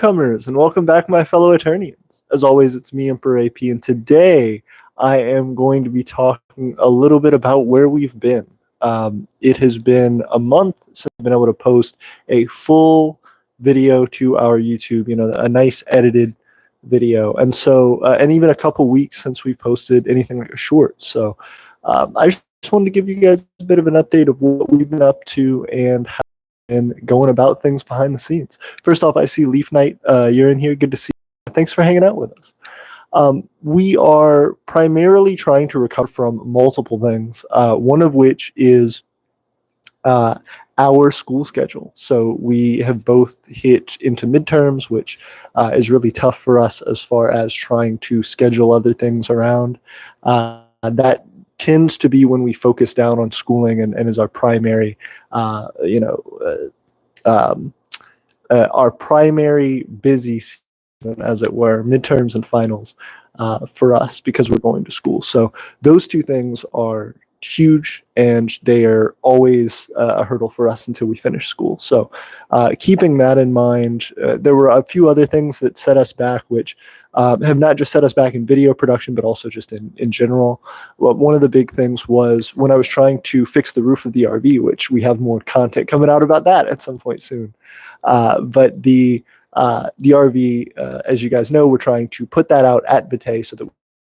newcomers, and welcome back, my fellow Eternians. As always, it's me, Emperor AP, and today I am going to be talking a little bit about where we've been. It has been a month since I've been able to post a full video to our YouTube, a nice edited video, and even a couple weeks since we've posted anything like a short. So I just wanted to give you guys a bit of an update of what we've been up to and how and going about things behind the scenes. First off, I see Leaf Knight. You're in here. Good to see you. Thanks for hanging out with us. We are primarily trying to recover from multiple things, one of which is our school schedule. So we have both hit into midterms, which is really tough for us as far as trying to schedule other things around. That tends to be when we focus down on schooling and is our primary, our primary busy season, as it were, midterms and finals for us because we're going to school. So those two things are huge, and they are always a hurdle for us until we finish school. So keeping that in mind, there were a few other things that set us back, which have not just set us back in video production, but also just in general. Well, one of the big things was when I was trying to fix the roof of the RV, which we have more content coming out about that at some point soon. But the RV, as you guys know, we're trying to put that out at Vitae so that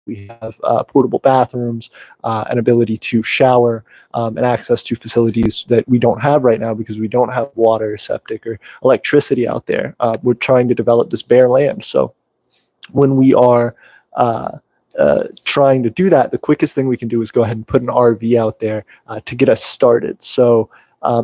we have portable bathrooms, an ability to shower, and access to facilities that we don't have right now because we don't have water, septic, or electricity out there. We're trying to develop this bare land. So when we are trying to do that, the quickest thing we can do is go ahead and put an RV out there to get us started. So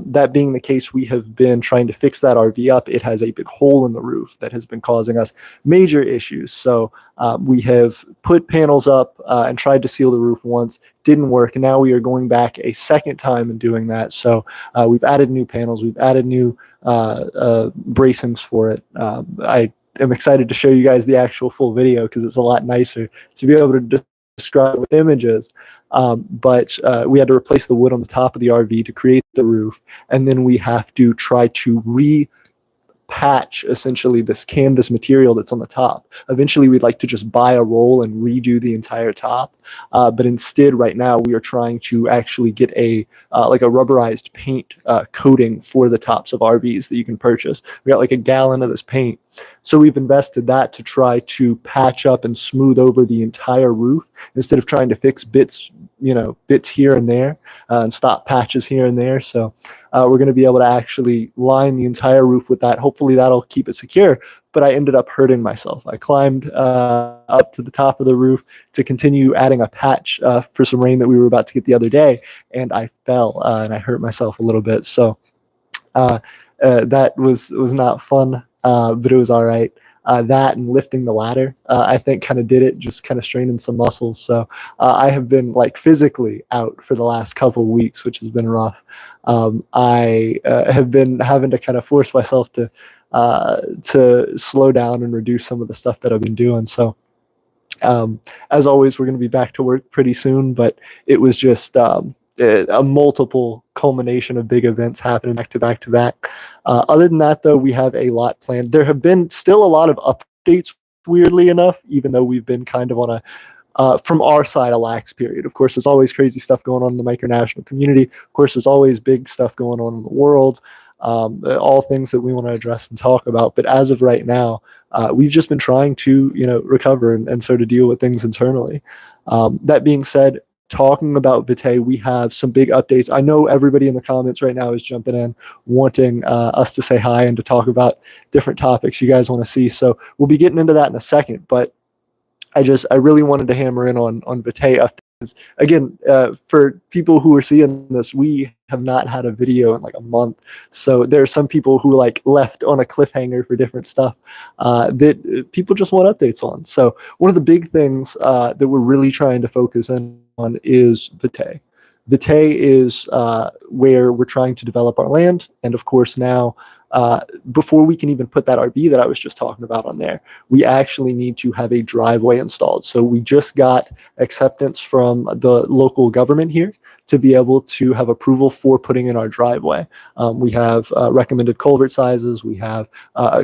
that being the case, we have been trying to fix that RV up. It has a big hole in the roof that has been causing us major issues. So we have put panels up and tried to seal the roof once. Didn't work. And now we are going back a second time and doing that. So we've added new panels. We've added new bracings for it. I am excited to show you guys the actual full video because it's a lot nicer to be able to describe with images. But we had to replace the wood on the top of the RV to create the roof, and then we have to try to patch essentially this canvas material that's on the top. Eventually we'd like to just buy a roll and redo the entire top, but instead right now we are trying to actually get a like a rubberized paint coating for the tops of RVs that you can purchase. We got like a gallon of this paint, so we've invested that to try to patch up and smooth over the entire roof instead of trying to fix bits here and there and stop patches here and there. So we're going to be able to actually line the entire roof with that. Hopefully that'll keep it secure, but I ended up hurting myself. I climbed up to the top of the roof to continue adding a patch for some rain that we were about to get the other day, and I fell and I hurt myself a little bit. So that was not fun, but it was all right. That and lifting the ladder, I think kind of did it, just kind of straining some muscles. So I have been like physically out for the last couple of weeks, which has been rough. I have been having to kind of force myself to slow down and reduce some of the stuff that I've been doing. So as always, we're going to be back to work pretty soon, but it was just a multiple culmination of big events happening back to back to back. Other than that, though, we have a lot planned. There have been still a lot of updates, weirdly enough, even though we've been kind of on a, from our side, a lax period. Of course, there's always crazy stuff going on in the micronational community. Of course, there's always big stuff going on in the world, all things that we want to address and talk about. But as of right now, we've just been trying to, recover and sort of deal with things internally. That being said, talking about Vitae, we have some big updates. I know everybody in the comments right now is jumping in, wanting us to say hi and to talk about different topics you guys want to see. So we'll be getting into that in a second. But I really wanted to hammer in on Vitae updates. Again, for people who are seeing this, we have not had a video in like a month. So there are some people who like left on a cliffhanger for different stuff that people just want updates on. So one of the big things that we're really trying to focus in on is Vitae. Vitae is where we're trying to develop our land, and of course now before we can even put that RV that I was just talking about on there, we actually need to have a driveway installed. So we just got acceptance from the local government here to be able to have approval for putting in our driveway. We have recommended culvert sizes. We have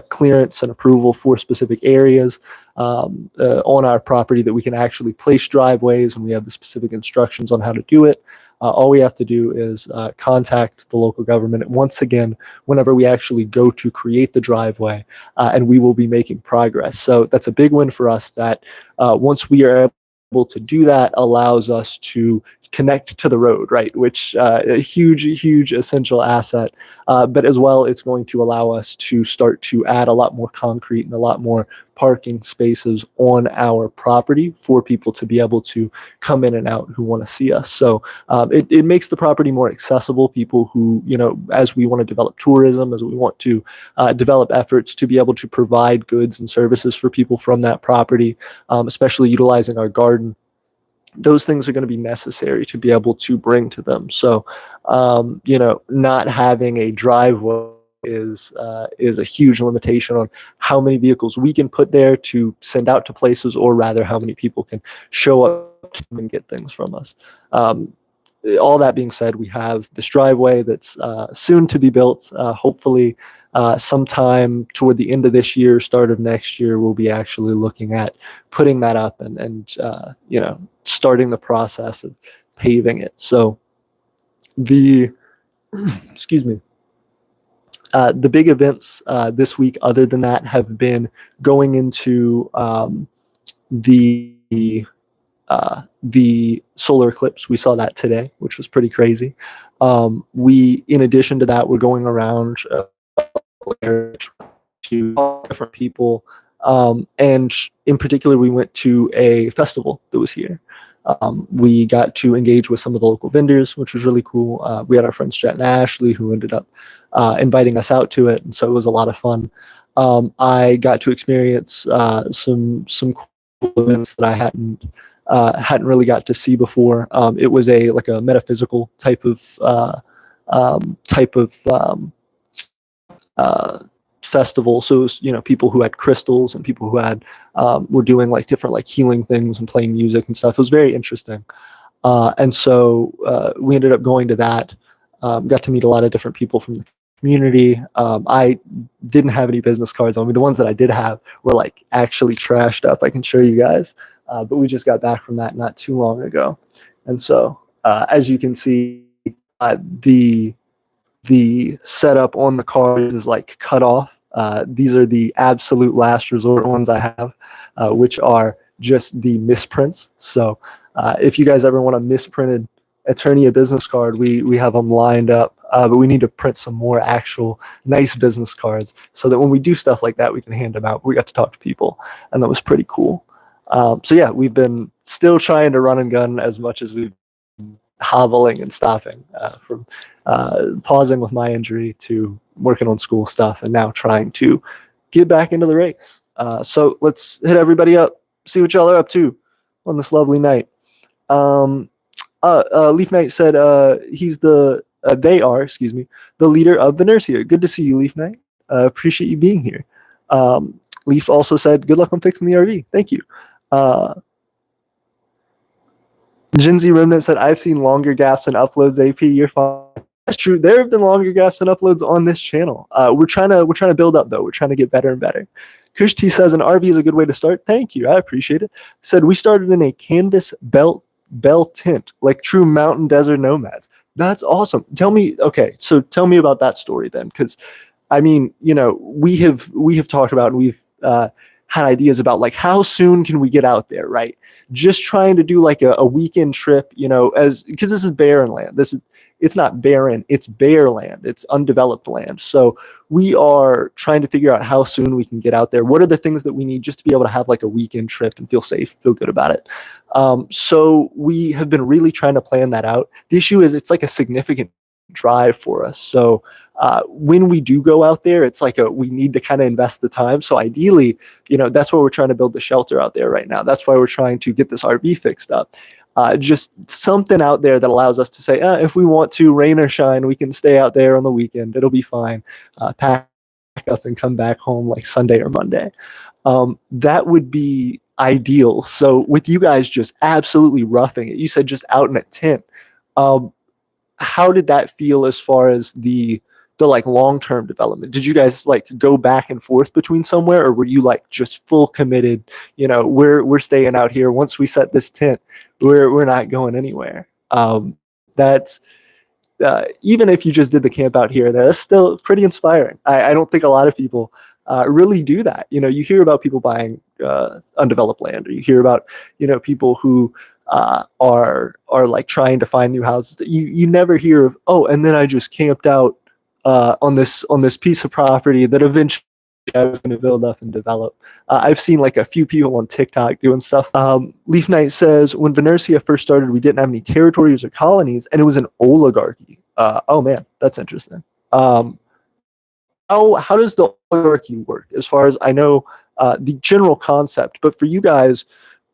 clearance and approval for specific areas on our property that we can actually place driveways, and we have the specific instructions on how to do it. All we have to do is contact the local government once again whenever we actually go to create the driveway, and we will be making progress. So that's a big win for us that once we are able to do that, allows us to connect to the road, right? Which a huge essential asset. But as well, it's going to allow us to start to add a lot more concrete and a lot more parking spaces on our property for people to be able to come in and out who want to see us. So it makes the property more accessible. People who, as we want to develop tourism, as we want to develop efforts to be able to provide goods and services for people from that property, especially utilizing our garden, those things are going to be necessary to be able to bring to them. So, not having a driveway is a huge limitation on how many vehicles we can put there to send out to places, or rather how many people can show up and get things from us. All that being said, we have this driveway that's soon to be built. Hopefully, sometime toward the end of this year, start of next year, we'll be actually looking at putting that up and starting the process of paving it. So the excuse me. The big events this week, other than that, have been going into the solar eclipse. We saw that today, which was pretty crazy. In addition to that, we're going around to different people. And in particular, we went to a festival that was here. We got to engage with some of the local vendors, which was really cool. We had our friends Jet and Ashley who ended up inviting us out to it, and so it was a lot of fun. I got to experience some cool events that I hadn't really got to see before. It was a metaphysical type of festival. So it was, people who had crystals and people who had were doing different healing things and playing music and stuff. It was very interesting. And so we ended up going to that. Got to meet a lot of different people from the community. I didn't have any business cards on me. The ones that I did have were actually trashed up. I can show you guys. But we just got back from that not too long ago. And so as you can see, the setup on the cards is cut off. These are the absolute last resort ones I have, which are just the misprints. So if you guys ever want a misprinted Aeternia business card, we have them lined up, but we need to print some more actual nice business cards so that when we do stuff like that, we can hand them out. We got to talk to people, and that was pretty cool. So yeah, we've been still trying to run and gun as much as we've been hobbling and stopping, from pausing with my injury to working on school stuff, and now trying to get back into the race. So let's hit everybody up, see what y'all are up to on this lovely night. Leaf Knight said they are, the leader of the nurse here. Good to see you, Leaf Knight. Appreciate you being here. Leaf also said, good luck on fixing the RV. Thank you. Jinzy Remnant said, I've seen longer gaps in uploads, AP. You're fine. That's true. There have been longer gaps in uploads on this channel. We're trying to build up, though. We're trying to get better and better. Kush T says, an RV is a good way to start. Thank you. I appreciate it. Said, we started in a canvas bell tent, like true mountain desert nomads. That's awesome. Tell me about that story then, because I mean, we have talked about, and we've had ideas about how soon can we get out there, right? Just trying to do a weekend trip, because this is barren land. It's not barren, it's bare land. It's undeveloped land. So we are trying to figure out how soon we can get out there. What are the things that we need just to be able to have a weekend trip and feel safe, feel good about it? So we have been really trying to plan that out. The issue is it's a significant drive for us. So when we do go out there, it's we need to kind of invest the time. So ideally, that's why we're trying to build the shelter out there right now. That's why we're trying to get this RV fixed up. Just something out there that allows us to say, if we want to, rain or shine, we can stay out there on the weekend. It'll be fine. Pack up and come back home like Sunday or Monday. That would be ideal. So with you guys just absolutely roughing it, you said just out in a tent. Um, how did that feel as far as the like long-term development? Did you guys like go back and forth between somewhere, or were you like just full committed, we're staying out here. Once we set this tent, we're not going anywhere? That's Even if you just did the camp out here, that's still pretty inspiring. I don't think a lot of people really do that. You hear about people buying undeveloped land, or you hear about people who are like trying to find new houses. You never hear of, oh, and then I just camped out on this piece of property that eventually I was going to build up and develop. I've seen like a few people on TikTok doing stuff. Leaf Knight says, when Venercia first started, we didn't have any territories or colonies, and it was an oligarchy. Oh man, that's interesting. How does the oligarchy work? As far as I know, the general concept, but for you guys,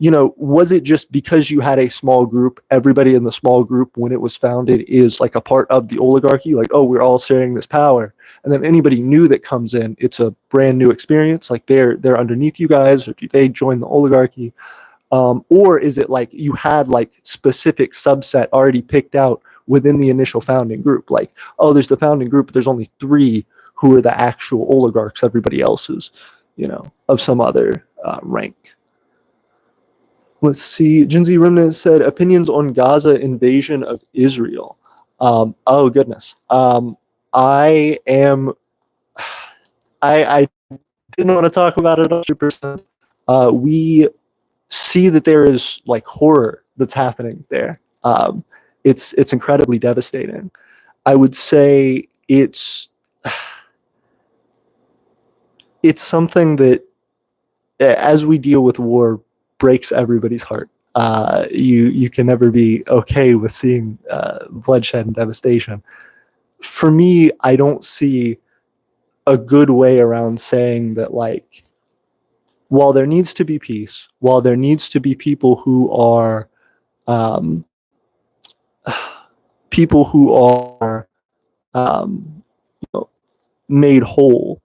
was it just because you had a small group, everybody in the small group when it was founded is like a part of the oligarchy, like, oh, we're all sharing this power, and then anybody new that comes in, it's a brand new experience, like they're underneath you guys, or do they join the oligarchy? Or is it like you had like specific subset already picked out within the initial founding group, like, oh, there's the founding group, but there's only 3 who are the actual oligarchs, everybody else is of some other rank. Let's see. Jinzi Remnant said, opinions on Gaza invasion of Israel. Oh goodness. I am. I didn't want to talk about it 100%. We see that there is like horror that's happening there. It's incredibly devastating. I would say it's something that, as we deal with war, breaks everybody's heart. You can never be okay with seeing bloodshed and devastation. For me, I don't see a good way around saying that, like, while there needs to be peace, while there needs to be people who are um, um, made whole,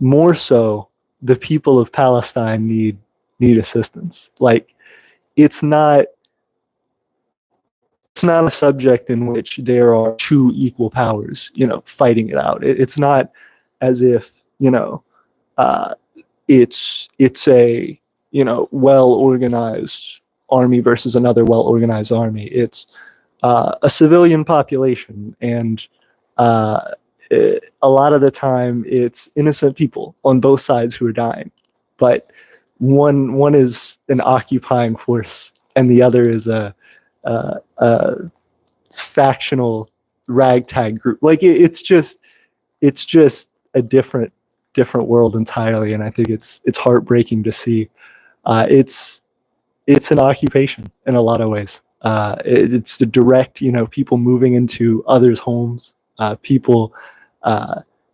more so the people of Palestine need assistance. Like, it's not a subject in which there are 2 equal powers, fighting it out. It's not as if, uh, it's a, well organized army versus another well organized army. It's a civilian population, and uh, a lot of the time it's innocent people on both sides who are dying, but one is an occupying force, and the other is a factional ragtag group. Like, it's just a different world entirely, and I think it's heartbreaking to see. It's an occupation in a lot of ways. It's the direct, people moving into others' homes, people,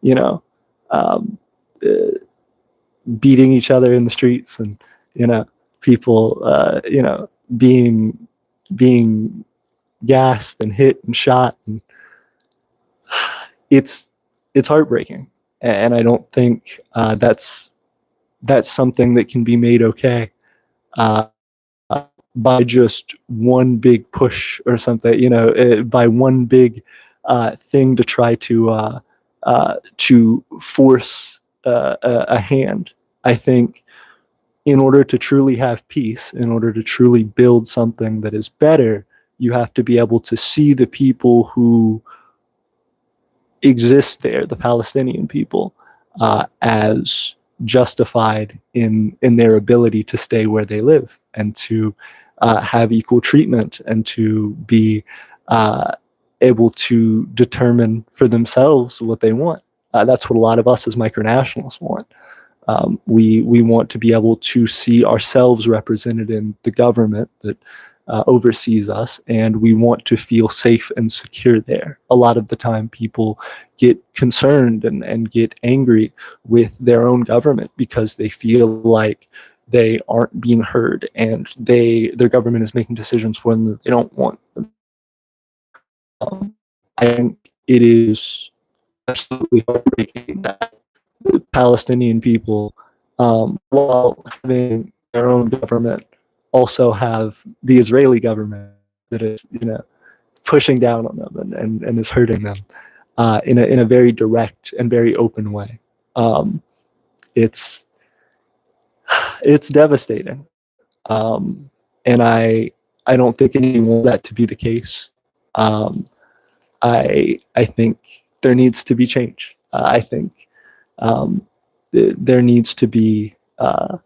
you know, um, uh, beating each other in the streets, and people, being gassed and hit and shot, and it's heartbreaking, and I don't think that's something that can be made okay uh, by just one big push or something, by one big thing to try to force a hand. I think in order to truly have peace, in order to truly build something that is better, you have to be able to see the people who exist there, the Palestinian people, as justified in their ability to stay where they live, and to have equal treatment, and to be able to determine for themselves what they want. That's what a lot of us as micronationalists want. We want to be able to see ourselves represented in the government that oversees us, and we want to feel safe and secure there. A lot of the time, people get concerned and get angry with their own government because they feel like they aren't being heard, and their government is making decisions for them that they don't want. I think it is absolutely heartbreaking that Palestinian people, while having their own government, also have the Israeli government that is, pushing down on them and is hurting them in a very direct and very open way. Um, it's it's devastating, and I don't think anyone wants that to be the case. Um, I think there needs to be change. I think um, there needs to be. I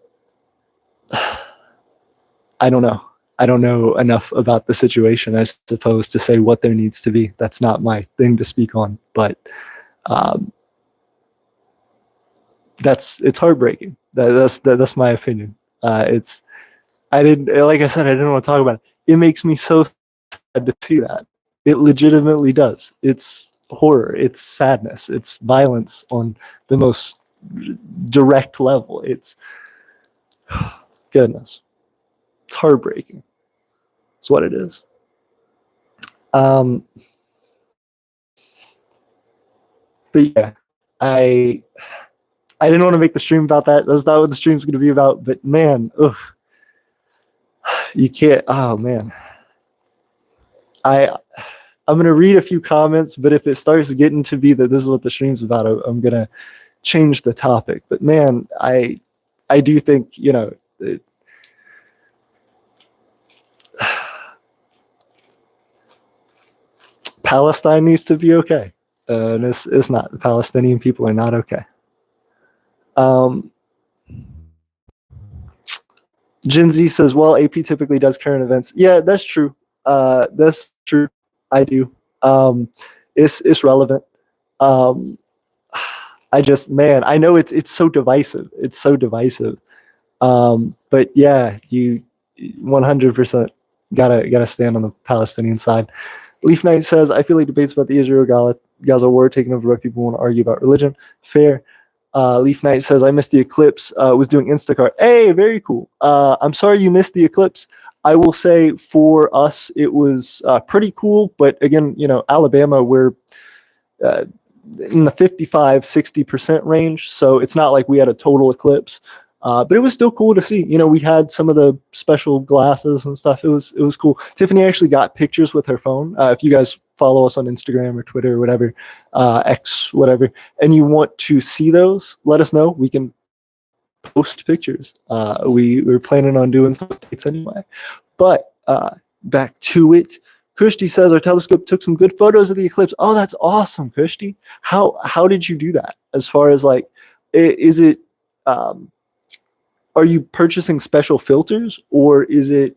don't know. I don't know enough about the situation, I suppose, to say what there needs to be. That's not my thing to speak on, but um, it's heartbreaking. That's my opinion. It's I didn't like I said I didn't want to talk about it. It makes me so sad to see that. It legitimately does. It's horror. It's sadness. It's violence on the most direct level. It's goodness. It's heartbreaking. It's what it is. Um, but yeah, I I didn't want to make the stream about that. That's not what the stream's going to be about. But man, ugh, you can't. Oh man, I I'm gonna read a few comments, but if it starts getting to be that this is what the stream's about, I'm gonna change the topic. But man, I do think Palestine needs to be okay, and it's not. The Palestinian people are not okay. Um, Gen Z says, "Well, AP typically does current events." Yeah, that's true. That's true. I do. It's relevant. Um, I just, man, I know it's so divisive. It's so divisive. But yeah, you 100% gotta stand on the Palestinian side. Leaf Knight says, I feel like debates about the Israel-Gaza war taken over by people who want to argue about religion. Fair. Leaf Knight says, I missed the eclipse. Was doing Instacart. Hey, very cool. I'm sorry you missed the eclipse. I will say for us, it was pretty cool. But again, Alabama, we're uh, in the 55-60% range. So it's not like we had a total eclipse. But it was still cool to see. We had some of the special glasses and stuff. It was cool. Tiffany actually got pictures with her phone. If you guys follow us on Instagram or Twitter or whatever, X, whatever, and you want to see those, let us know. We can post pictures. We're planning on doing some updates anyway. But back to it. Kushti says our telescope took some good photos of the eclipse. Oh, that's awesome, Kushti. How did you do that? As far as like, is it are you purchasing special filters, or is it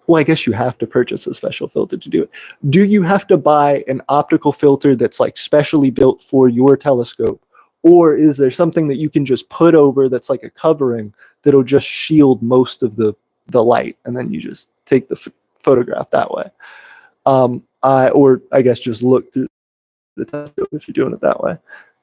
well, I guess you have to purchase a special filter to do it. Do you have to buy an optical filter that's like specially built for your telescope, or is there something that you can just put over that's like a covering that'll just shield most of the light, and then you just take the photograph that way? I guess just look through the telescope if you're doing it that way.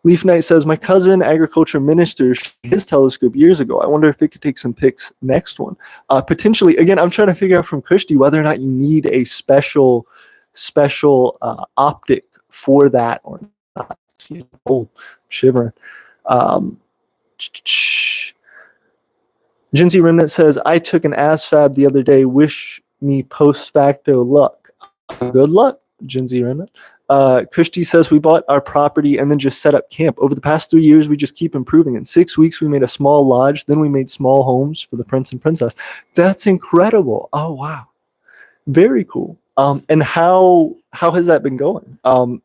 Leaf Knight says, my cousin, agriculture minister, his telescope years ago. I wonder if it could take some pics next one. Potentially, again, I'm trying to figure out from Christy whether or not you need a special optic for that or not. Oh, shivering. Jinsey Remnant says, I took an ASFAB the other day. Wish me post facto luck. Good luck, Jinsey Remnant. Christy says, we bought our property and then just set up camp. Over the past 3 years, we just keep improving. In 6 weeks, we made a small lodge. Then we made small homes for the prince and princess. That's incredible. Oh, wow. Very cool. And how has that been going?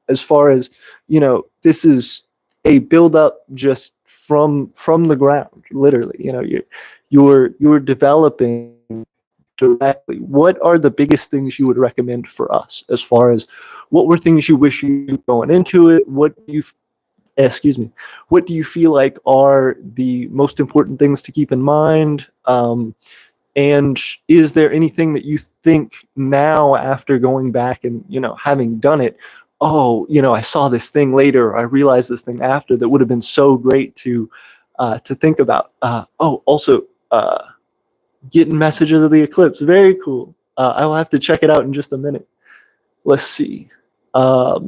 As far as, this is a build up just from the ground, literally. You're developing directly. What are the biggest things you would recommend for us, as far as what were things you wish you knew going into it? What do you feel like are the most important things to keep in mind? And is there anything that you think now, after going back and having done it, I saw this thing later, or I realized this thing after, that would have been so great to think about? Also, getting messages of the eclipse. Very cool. I will have to check it out in just a minute. Let's see. But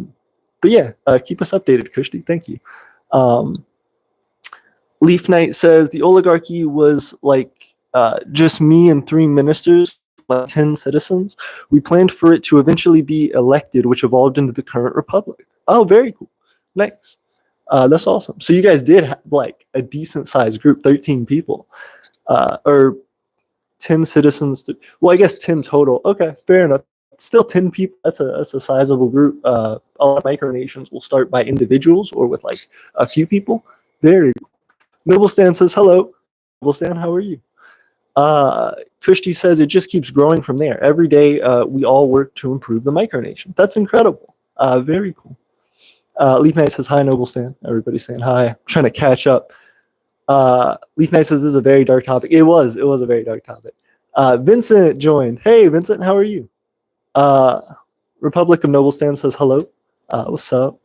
yeah, keep us updated, Kushti. Thank you. Um, Leaf Knight says the oligarchy was like just me and 3 ministers, like 10 citizens. We planned for it to eventually be elected, which evolved into the current republic. Oh, very cool. Nice. That's awesome. So you guys did have like a decent sized group, 13 people, or 10 citizens. Well, I guess 10 total. Okay, fair enough. Still 10 people. That's a sizable group. A lot of micronations will start by individuals or with like a few people. Very cool. Noble Stan says hello. Noble Stan, how are you? Kushti says it just keeps growing from there. Every day we all work to improve the micronation. That's incredible. Very cool. Leaf Knight says hi, Noble Stan. Everybody's saying hi. I'm trying to catch up. Leaf Knight says this is a very dark topic. It was a very dark topic. Vincent joined. Hey, Vincent, how are you? Republic of Noble Stan says hello. What's up?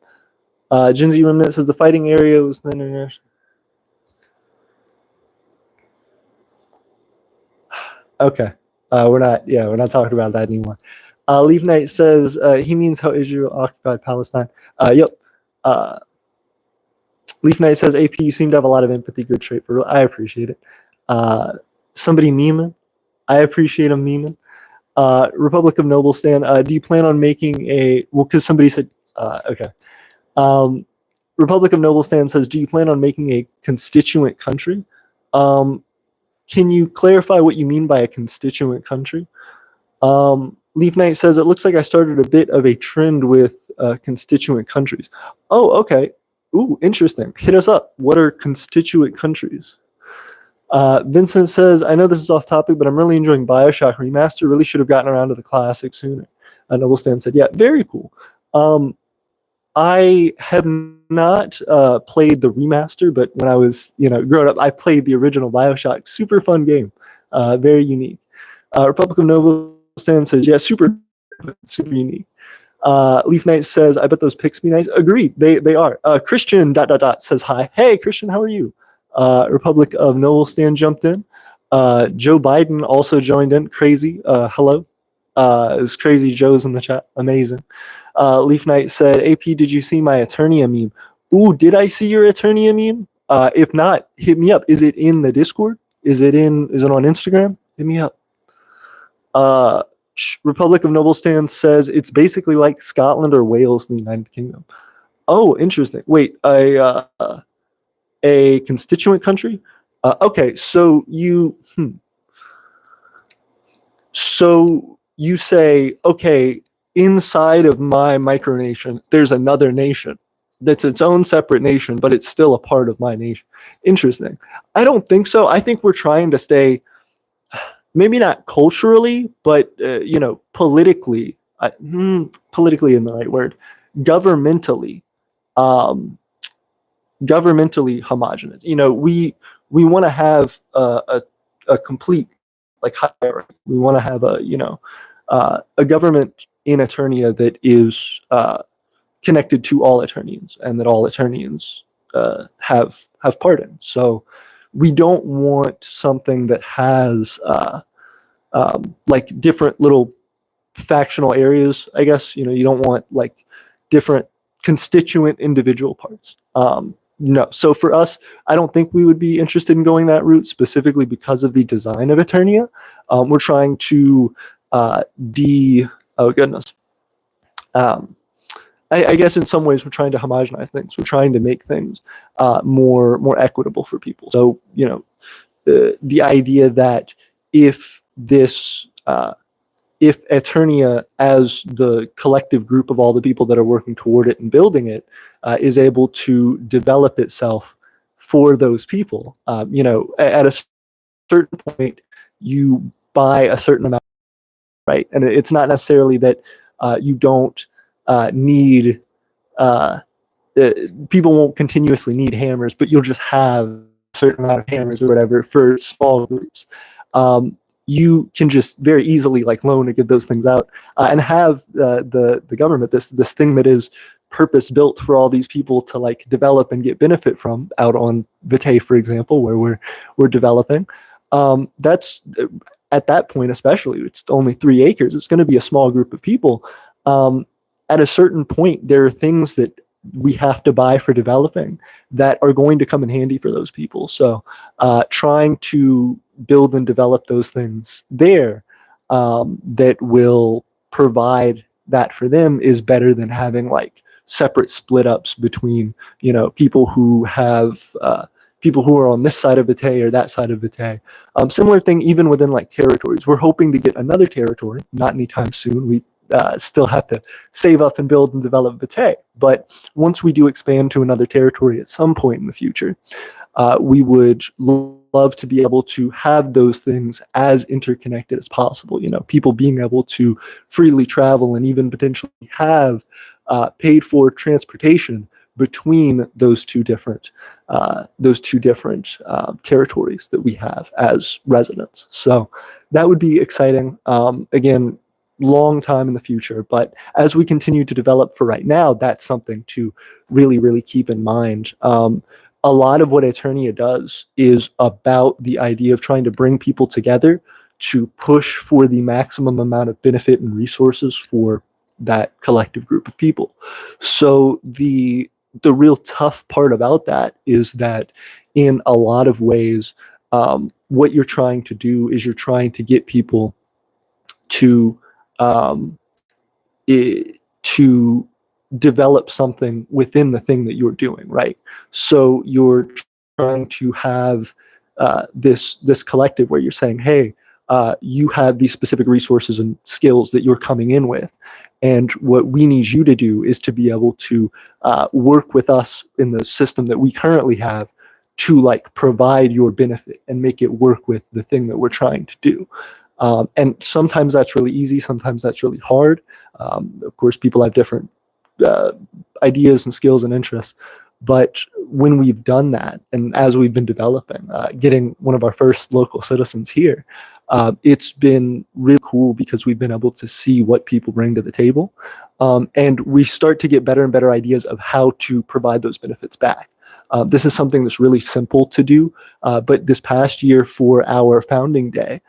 Jinzi Remnant says the fighting area was okay. We're not talking about that anymore. Leaf Knight says he means how Israel occupied Palestine. Yep. Leaf Knight says AP, you seem to have a lot of empathy. Good trait for real. I appreciate it. Somebody memeing. I appreciate him memeing. Republic of Noble Stan, do you plan on making a because somebody said okay. Republic of Noble Stan says, do you plan on making a constituent country? Can you clarify what you mean by a constituent country? Leaf Knight says, it looks like I started a bit of a trend with constituent countries. Oh, okay. Ooh, interesting. Hit us up. What are constituent countries? Vincent says, I know this is off topic, but I'm really enjoying Bioshock Remaster. Really should have gotten around to the classic sooner. Noble Stan said, yeah, very cool. I have not played the remaster, but when I was, growing up, I played the original Bioshock. Super fun game, very unique. Republic of Noble Stan says, yeah, super unique. Leaf Knight says, I bet those pics be nice. Agreed, they are. Christian ... says hi. Hey, Christian, how are you? Republic of Noble Stan jumped in. Joe Biden also joined in. Crazy. Hello. It's Crazy Joe's in the chat. Amazing. Leaf Knight said, AP, did you see my Aeternia meme? Ooh, did I see your Aeternia meme? If not, hit me up. Is it in the Discord? Is it on Instagram? Hit me up. Republic of Noble Stan says it's basically like Scotland or Wales in the United Kingdom. Oh, interesting. Wait, a constituent country? Okay, so you say, okay, inside of my micronation, there's another nation that's its own separate nation, but it's still a part of my nation. Interesting. I don't think so. I think we're trying to stay, maybe not culturally, but politically, politically in the right word, governmentally homogenous. We want to have a complete like hierarchy. We want to have a government in Aeternia that is connected to all Aeternians and that all Aeternians have part in. So we don't want something that has like different little factional areas, I guess. You don't want like different constituent individual parts. No. So for us, I don't think we would be interested in going that route specifically because of the design of Aeternia. We're trying to oh goodness. I guess in some ways we're trying to homogenize things. We're trying to make things more equitable for people. So the idea that if Aeternia, as the collective group of all the people that are working toward it and building it, is able to develop itself for those people, at a certain point, you buy a certain amount, right? And it's not necessarily that you don't need, people won't continuously need hammers, but you'll just have a certain amount of hammers or whatever for small groups. You can just very easily like loan or give those things out and have the government, this thing that is purpose built for all these people to like develop and get benefit from out on Vitae, for example, where we're developing. That's at that point, especially, it's only 3 acres. It's going to be a small group of people. At a certain point, there are things that we have to buy for developing that are going to come in handy for those people. So trying to build and develop those things there that will provide that for them is better than having like separate split ups between, people who have people who are on this side of Vitae or that side of Vitae. Similar thing even within like territories. We're hoping to get another territory, not anytime soon. We still have to save up and build and develop Vitae. But once we do expand to another territory at some point in the future, we would love to be able to have those things as interconnected as possible. People being able to freely travel and even potentially have paid for transportation between those two different territories that we have as residents. So that would be exciting. Again, long time in the future, but as we continue to develop for right now, that's something to really, really keep in mind. A lot of what Aeternia does is about the idea of trying to bring people together to push for the maximum amount of benefit and resources for that collective group of people. So the real tough part about that is that in a lot of ways, what you're trying to do is you're trying to get people to to develop something within the thing that you're doing, right? So you're trying to have this collective where you're saying, hey, you have these specific resources and skills that you're coming in with, and what we need you to do is to be able to work with us in the system that we currently have to like provide your benefit and make it work with the thing that we're trying to do. And sometimes that's really easy, sometimes that's really hard. Of course, people have different ideas and skills and interests. But when we've done that, and as we've been developing, getting one of our first local citizens here, it's been really cool because we've been able to see what people bring to the table. And we start to get better and better ideas of how to provide those benefits back. This is something that's really simple to do, but this past year for our founding day,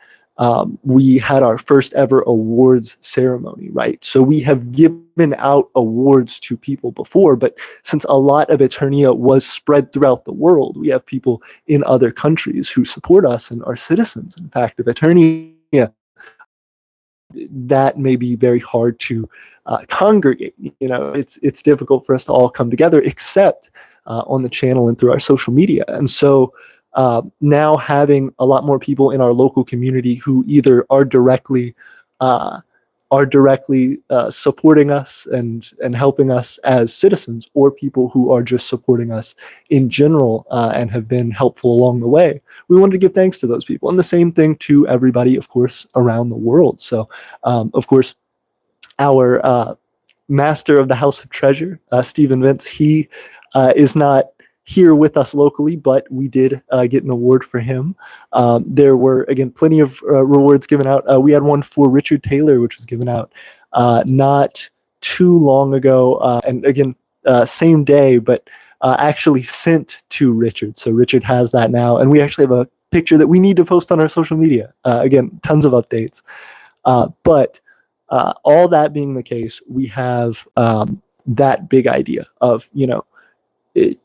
we had our first ever awards ceremony, right? So we have given out awards to people before, but since a lot of Aeternia was spread throughout the world, we have people in other countries who support us and are citizens, in fact, of Aeternia. That may be very hard to congregate. It's difficult for us to all come together, except on the channel and through our social media. And so now having a lot more people in our local community who either are directly supporting us and helping us as citizens, or people who are just supporting us in general and have been helpful along the way. We wanted to give thanks to those people, and the same thing to everybody, of course, around the world. So, of course, our master of the House of Treasure, Stephen Vince, he is not here with us locally, but we did get an award for him. There were, again, plenty of rewards given out. We had one for Richard Taylor, which was given out not too long ago. And again, same day, but actually sent to Richard. So Richard has that now. And we actually have a picture that we need to post on our social media. Again, tons of updates. But all that being the case, we have that big idea of,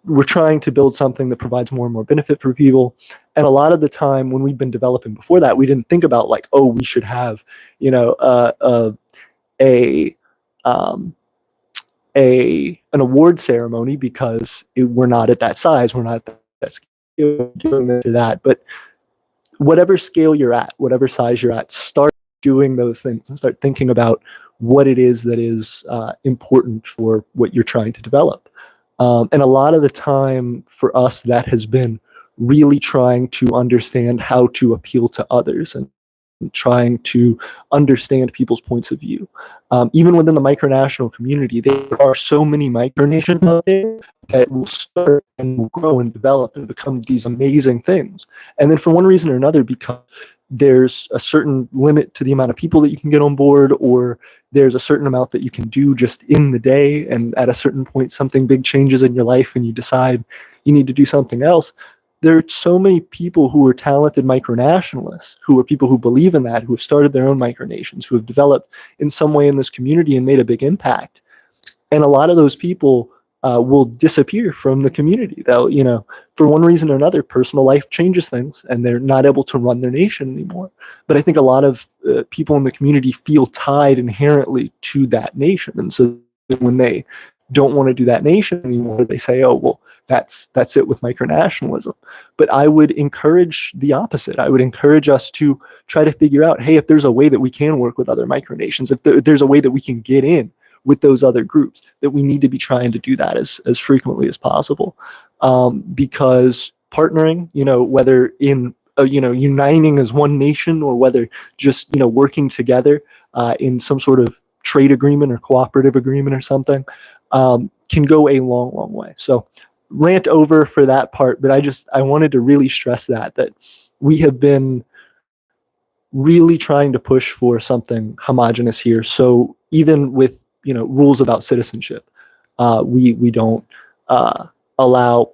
we're trying to build something that provides more and more benefit for people. And a lot of the time when we've been developing before that, we didn't think about like, oh, we should have, an award ceremony, because we're not at that size, we're not at that scale, doing that. But whatever scale you're at, whatever size you're at, start doing those things and start thinking about what it is that is important for what you're trying to develop. And a lot of the time for us, that has been really trying to understand how to appeal to others and trying to understand people's points of view. Even within the micronational community, there are so many micronations out there that will start and will grow and develop and become these amazing things. And then for one reason or another, because there's a certain limit to the amount of people that you can get on board, or there's a certain amount that you can do just in the day, and at a certain point something big changes in your life and you decide you need to do something else. There are so many people who are talented micronationalists, who are people who believe in that, who have started their own micronations, who have developed in some way in this community and made a big impact. And a lot of those people will disappear from the community. That, for one reason or another, personal life changes things, and they're not able to run their nation anymore. But I think a lot of people in the community feel tied inherently to that nation, and so when they don't want to do that nation anymore, they say, "Oh, well, that's it with micronationalism." But I would encourage the opposite. I would encourage us to try to figure out, hey, if there's a way that we can work with other micronations, if there's a way that we can get in with those other groups, that we need to be trying to do that as frequently as possible, because partnering, whether in uniting as one nation, or whether just working together in some sort of trade agreement or cooperative agreement or something, can go a long, long way. So rant over for that part, but I wanted to really stress that we have been really trying to push for something homogenous here. So even with rules about citizenship, we don't allow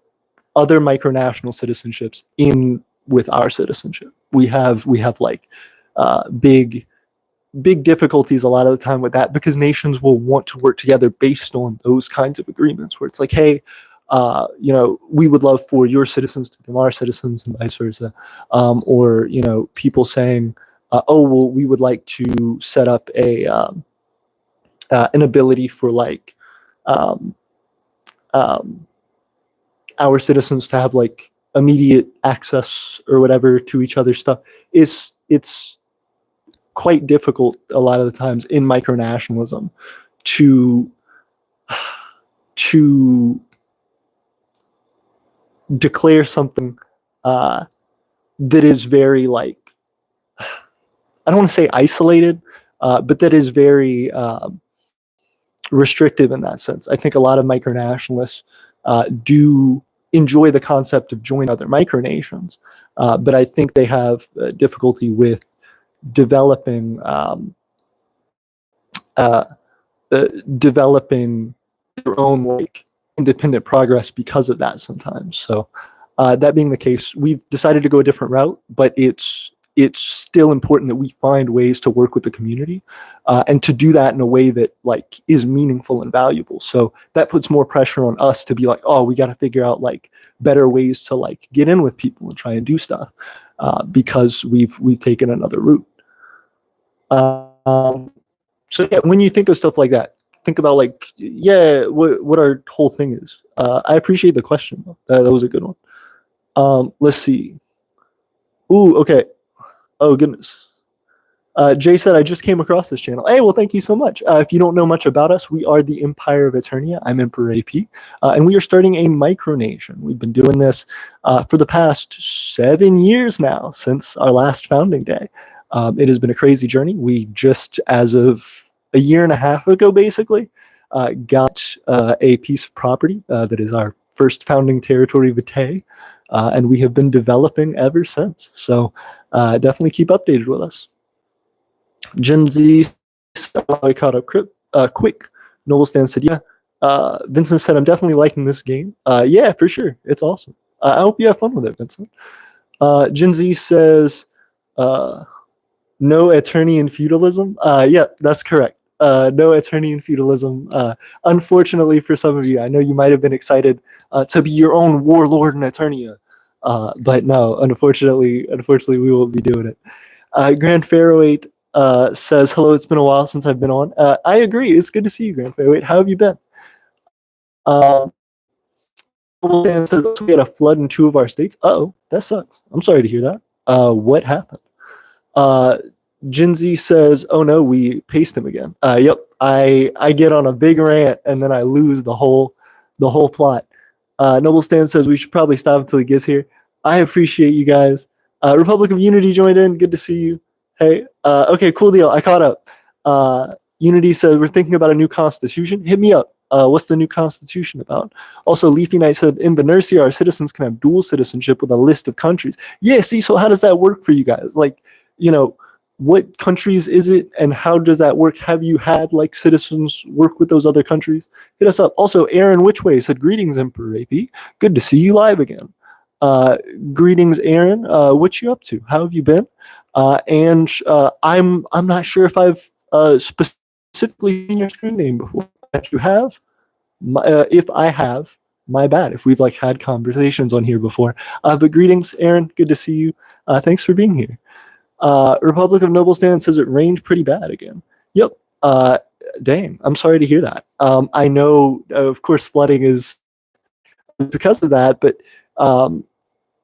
other micronational citizenships in with our citizenship. We have like big difficulties a lot of the time with that, because nations will want to work together based on those kinds of agreements, where it's like, hey, we would love for your citizens to become our citizens, and vice versa, or people saying, oh, well, we would like to set up an ability for like um, um, our citizens to have like immediate access or whatever to each other's stuff. It's quite difficult a lot of the times in micronationalism to declare something that is very like, I don't want to say isolated, but that is very restrictive in that sense. I think a lot of micronationalists do enjoy the concept of joining other micronations, but I think they have difficulty with developing developing their own like independent progress because of that sometimes. So that being the case, we've decided to go a different route, but it's still important that we find ways to work with the community, and to do that in a way that like is meaningful and valuable. So that puts more pressure on us to be like, oh, we got to figure out like better ways to like get in with people and try and do stuff, because we've taken another route. So yeah, when you think of stuff like that, think about like, yeah, what our whole thing is. I appreciate the question. That was a good one. Let's see. Ooh, okay. Oh goodness. Jay said, I just came across this channel. Hey, well, thank you so much. If you don't know much about us, we are the Empire of Aeternia. I'm Emperor AP, and we are starting a micronation. We've been doing this for the past 7 years now, since our last founding day. It has been a crazy journey. We just, as of a year and a half ago, basically, got a piece of property that is our first founding territory, Vitae, and we have been developing ever since. So definitely keep updated with us. Gen Z I caught up quick. Noble Stan said, yeah. Vincent said, I'm definitely liking this game. Yeah, for sure. It's awesome. I hope you have fun with it, Vincent. Gen Z says, no Aeternian feudalism. Yeah, that's correct. No Aeternian feudalism. Unfortunately for some of you, I know you might have been excited to be your own warlord in Aeternia. But no, unfortunately, we won't be doing it. Grand Pharaoh 8 says, hello, it's been a while since I've been on. I agree. It's good to see you, Grand Pharaoh 8. How have you been? Says, we had a flood in 2 of our states. Uh-oh, that sucks. I'm sorry to hear that. What happened? Gen Z says, oh no, we paced him again. Yep, I get on a big rant and then I lose the whole plot. Noble Stan says we should probably stop until he gets here. I appreciate you guys. Republic of Unity joined in. Good to see you. Hey, okay, cool deal. I caught up. Unity says we're thinking about a new constitution. Hit me up. What's the new constitution about? Also, Leafy Knight said in Venercia, our citizens can have dual citizenship with a list of countries. Yeah, see, so how does that work for you guys? Like, what countries is it and how does that work? Have you had like citizens work with those other countries? Hit us up. Also, Aaron Whichway said, greetings, Emperor AP. Good to see you live again. Greetings, Aaron. What you up to? How have you been? And I'm not sure if I've specifically seen your screen name before. If you have, If I have, my bad. If we've like had conversations on here before. But greetings, Aaron. Good to see you. Thanks for being here. Republic of Noblestan says it rained pretty bad again. Yep. Dang. I'm sorry to hear that. I know, of course, flooding is because of that, but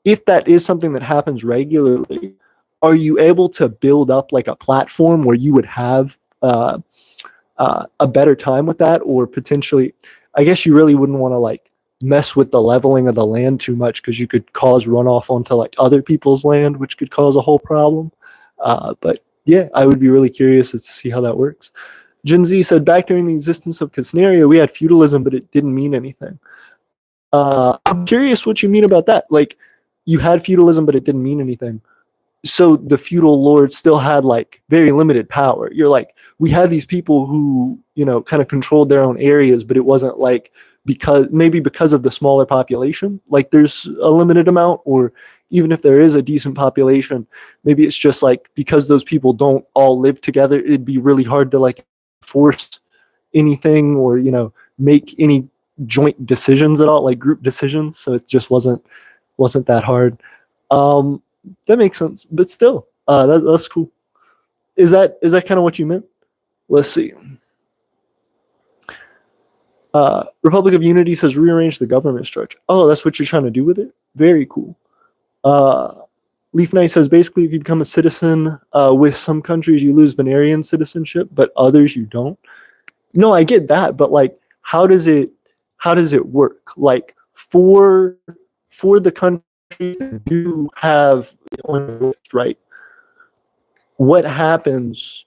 if that is something that happens regularly, are you able to build up like a platform where you would have a better time with that, or potentially, I guess you really wouldn't want to like mess with the leveling of the land too much because you could cause runoff onto like other people's land, which could cause a whole problem. But yeah, I would be really curious to see how that works. Gen Z said, back during the existence of Casnaria, we had feudalism, but it didn't mean anything. I'm curious what you mean about that. Like, you had feudalism, but it didn't mean anything. So the feudal lords still had like very limited power. You're like, we had these people who, kind of controlled their own areas, but it wasn't like because of the smaller population, like there's a limited amount, or even if there is a decent population, maybe it's just like because those people don't all live together, it'd be really hard to like force anything or, make any joint decisions at all, like group decisions. So it just wasn't that hard. That makes sense, but still, that's cool. Is that kind of what you meant? Let's see. Republic of Unity says rearrange the government structure. Oh, that's what you're trying to do with it? Very cool. Leaf Knight says basically if you become a citizen with some countries you lose Venerian citizenship, but others you don't. No, I get that, but like how does it work? Like for the countries that do have right? What happens?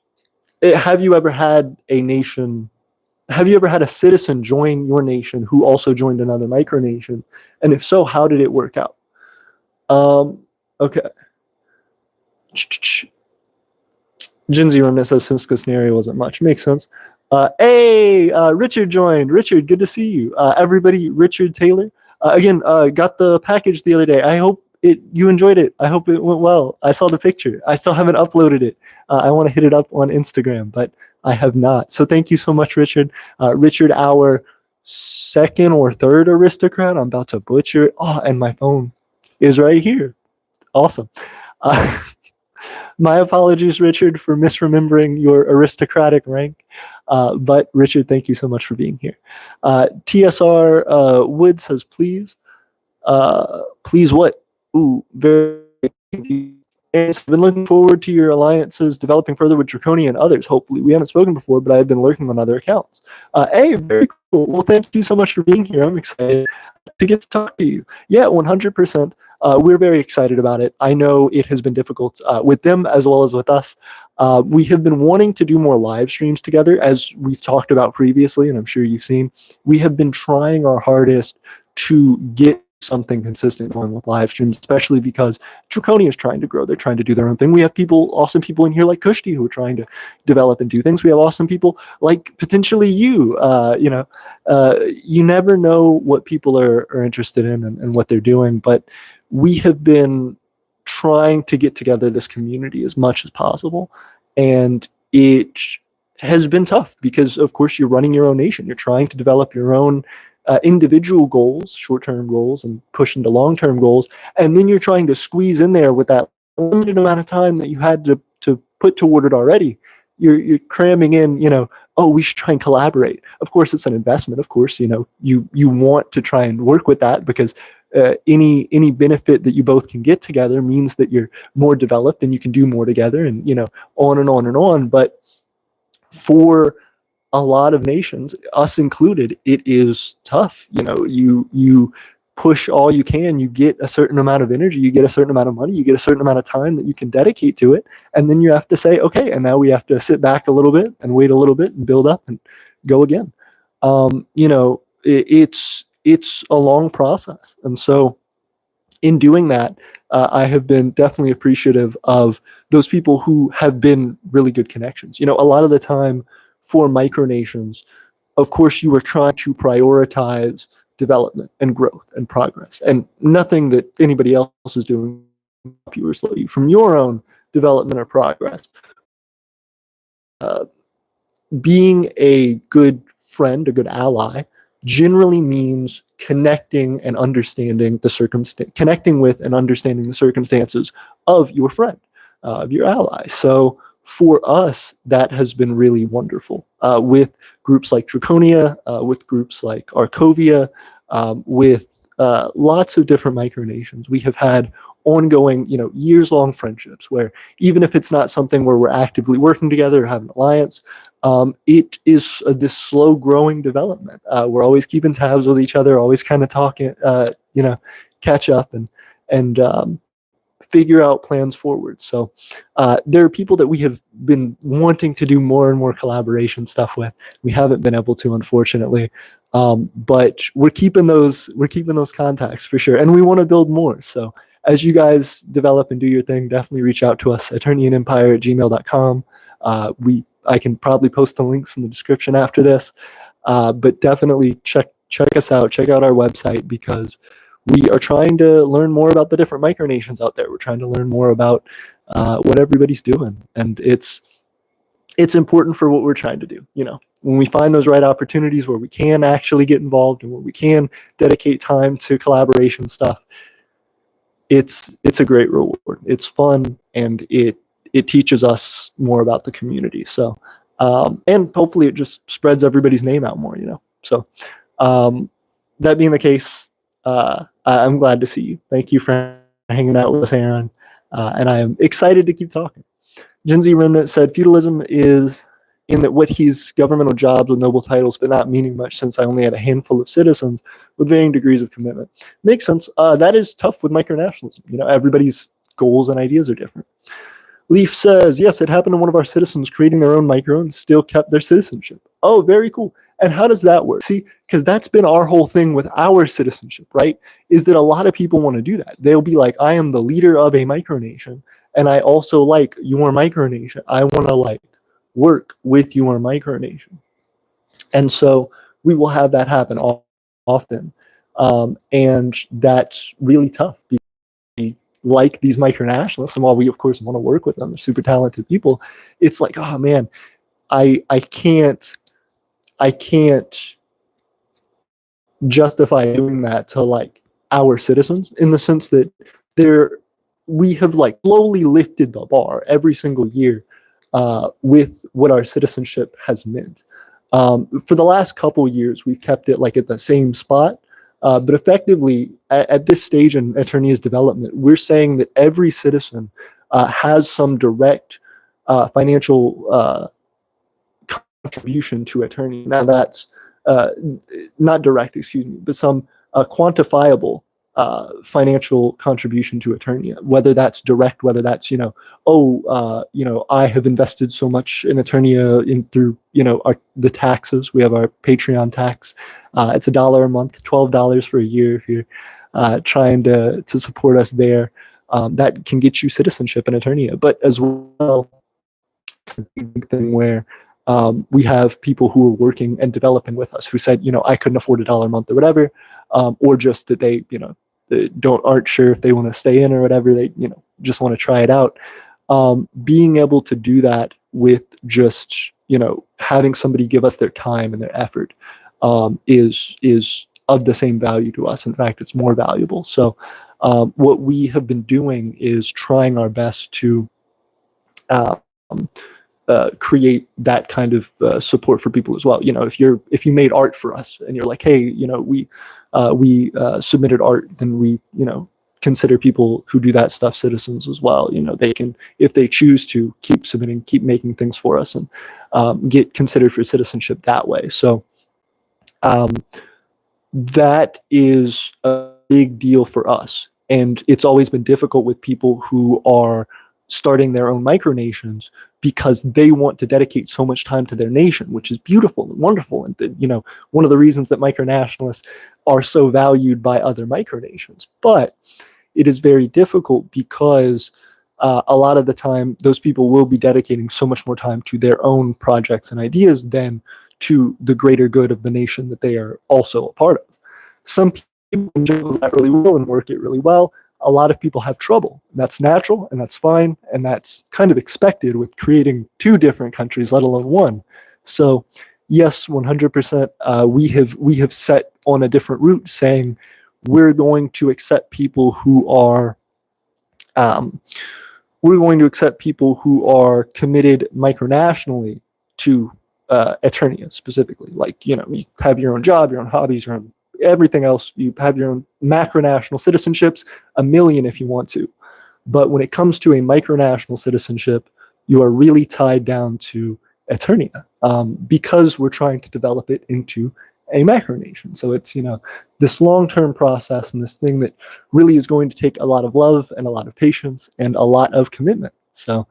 Have you ever had a nation? Have you ever had a citizen join your nation who also joined another micronation? And if so, how did it work out? Okay. Gen Z Remnant says since the scenario wasn't much. Makes sense. Richard joined. Richard, good to see you. Everybody, Richard Taylor. Again, got the package the other day. I hope you enjoyed it. I hope it went well. I saw the picture. I still haven't uploaded it. I want to hit it up on Instagram, but I have not. So thank you so much, Richard. Richard, our second or third aristocrat. I'm about to butcher it. Oh, and my phone is right here. Awesome. My apologies, Richard, for misremembering your aristocratic rank. But Richard, thank you so much for being here. TSR Wood says, please. Please what? Ooh, very. I've been looking forward to your alliances developing further with Draconia and others, hopefully. We haven't spoken before, but I've been lurking on other accounts. Hey, very cool. Well, thank you so much for being here. I'm excited to get to talk to you. Yeah, 100%. We're very excited about it. I know it has been difficult with them as well as with us. We have been wanting to do more live streams together, as we've talked about previously, and I'm sure you've seen. We have been trying our hardest to get something consistent going with live streams, especially because Draconia is trying to grow. They're trying to do their own thing. We have awesome people in here like Kushti who are trying to develop and do things. We have awesome people like potentially you. You never know what people are interested in and what they're doing, but we have been trying to get together this community as much as possible, and it has been tough because, of course, you're running your own nation. You're trying to develop your own individual goals, short-term goals, and push into long-term goals, and then you're trying to squeeze in there with that limited amount of time that you had to put toward it already. You're cramming in, oh, we should try and collaborate. Of course, it's an investment. Of course, you want to try and work with that because any benefit that you both can get together means that you're more developed and you can do more together, and on and on and on. But for a lot of nations, us included, it is tough. You push all you can, you get a certain amount of energy, you get a certain amount of money, you get a certain amount of time that you can dedicate to it, and then you have to say, okay, and now we have to sit back a little bit and wait a little bit and build up and go again. It's a long process, and so in doing that, I have been definitely appreciative of those people who have been really good connections. A lot of the time for micronations, of course, you are trying to prioritize development and growth and progress, and nothing that anybody else is doing you or slow you from your own development or progress. Being a good friend, a good ally, generally means connecting and understanding connecting with and understanding the circumstances of your friend, of your ally. So for us, that has been really wonderful with groups like Draconia, with groups like Arcovia, with lots of different micronations. We have had ongoing, years-long friendships where even if it's not something where we're actively working together or have an alliance, it is this slow-growing development. We're always keeping tabs with each other, always kind of talking, catch up and figure out plans forward. So there are people that we have been wanting to do more and more collaboration stuff with. We haven't been able to, unfortunately, but we're keeping those contacts for sure, and we want to build more. So as you guys develop and do your thing, definitely reach out to us, eternianempire@gmail.com. I can probably post the links in the description after this, but definitely check us out. Check out our website, because we are trying to learn more about the different micronations out there. We're trying to learn more about what everybody's doing, and it's important for what we're trying to do. When we find those right opportunities where we can actually get involved and where we can dedicate time to collaboration stuff, it's a great reward. It's fun, and it teaches us more about the community. So, and hopefully it just spreads everybody's name out more. So, that being the case, I'm glad to see you. Thank you for hanging out with us, Aaron. And I am excited to keep talking. Gen Z Remnant said, feudalism is in that what he's governmental jobs with noble titles, but not meaning much since I only had a handful of citizens with varying degrees of commitment. Makes sense. That is tough with micronationalism. Everybody's goals and ideas are different. Leaf says, yes, it happened to one of our citizens creating their own micro and still kept their citizenship. Oh, very cool. And how does that work? See, because that's been our whole thing with our citizenship, right? Is that a lot of people want to do that. They'll be like, I am the leader of a micronation, and I also like your micronation. I want to work with your micronation. And so we will have that happen often. And that's really tough. Like these micronationalists, and while we of course want to work with them, they're super talented people, it's like, oh man, I can't justify doing that to our citizens, in the sense that we have slowly lifted the bar every single year with what our citizenship has meant. For the last couple years, we've kept it at the same spot. But effectively, at this stage in Aeternia's development, we're saying that every citizen has some direct financial contribution to Aeternia. Now that's not direct, excuse me, but some quantifiable financial contribution to Aeternia, whether that's direct, whether that's, I have invested so much in Aeternia through, the taxes. We have our Patreon tax. It's $1 a month, $12 for a year if you're trying to support us there. That can get you citizenship in Aeternia, but as well, it's a big thing where we have people who are working and developing with us who said, I couldn't afford $1 a month or whatever, or just that they aren't sure if they want to stay in or whatever. They just want to try it out. Being able to do that with just having somebody give us their time and their effort is of the same value to us. In fact, it's more valuable. So what we have been doing is trying our best to create that kind of support for people as well. If you made art for us and you're like, hey, we submitted art, then we consider people who do that stuff citizens as well. They can, if they choose to, keep submitting, keep making things for us, and get considered for citizenship that way. So that is a big deal for us, and it's always been difficult with people who are starting their own micronations, because they want to dedicate so much time to their nation, which is beautiful and wonderful. And one of the reasons that micronationalists are so valued by other micronations. But it is very difficult because a lot of the time those people will be dedicating so much more time to their own projects and ideas than to the greater good of the nation that they are also a part of. Some people enjoy that really well and work it really well. A lot of people have trouble. That's natural, and that's fine, and that's kind of expected with creating two different countries, let alone one. So yes, 100%. We have set on a different route, saying we're going to accept people who are um, we're going to accept people who are committed micronationally to Aeternia specifically. Like, you have your own job, your own hobbies, your own everything else. You have your own macronational citizenships, a million if you want to. But when it comes to a micronational citizenship, you are really tied down to Aeternia, because we're trying to develop it into a macronation. So it's, this long-term process and this thing that really is going to take a lot of love and a lot of patience and a lot of commitment. So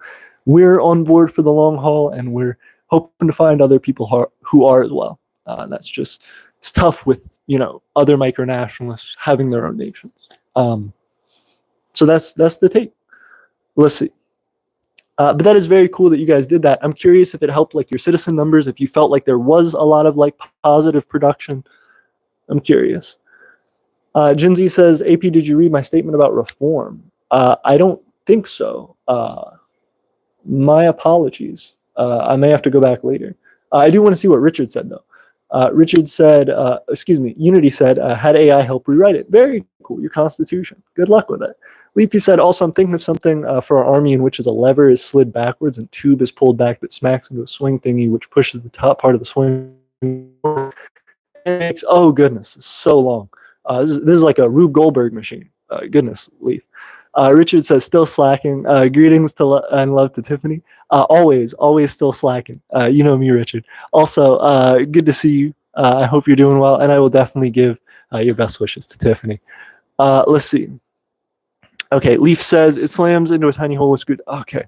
we're on board for the long haul, and we're hoping to find other people who are as well. It's tough with, other micronationalists having their own nations. So that's the take. Let's see. But that is very cool that you guys did that. I'm curious if it helped like your citizen numbers, if you felt like there was a lot of like positive production. I'm curious. Gen Z says, AP, did you read my statement about reform? I don't think so. My apologies. I may have to go back later. I do want to see what Richard said, though. Richard said, Unity said, had AI help rewrite it. Very cool. Your constitution. Good luck with it. Leafy said, also, I'm thinking of something for our army in which is a lever is slid backwards and tube is pulled back that smacks into a swing thingy, which pushes the top part of the swing. Oh, goodness. It's so long. This is like a Rube Goldberg machine. Goodness, Leaf. Richard says, still slacking. Greetings and love to Tiffany. Always still slacking. You know me, Richard. Also, good to see you. I hope you're doing well, and I will definitely give your best wishes to Tiffany. Let's see. Okay, Leaf says, it slams into a tiny hole with screws. Okay.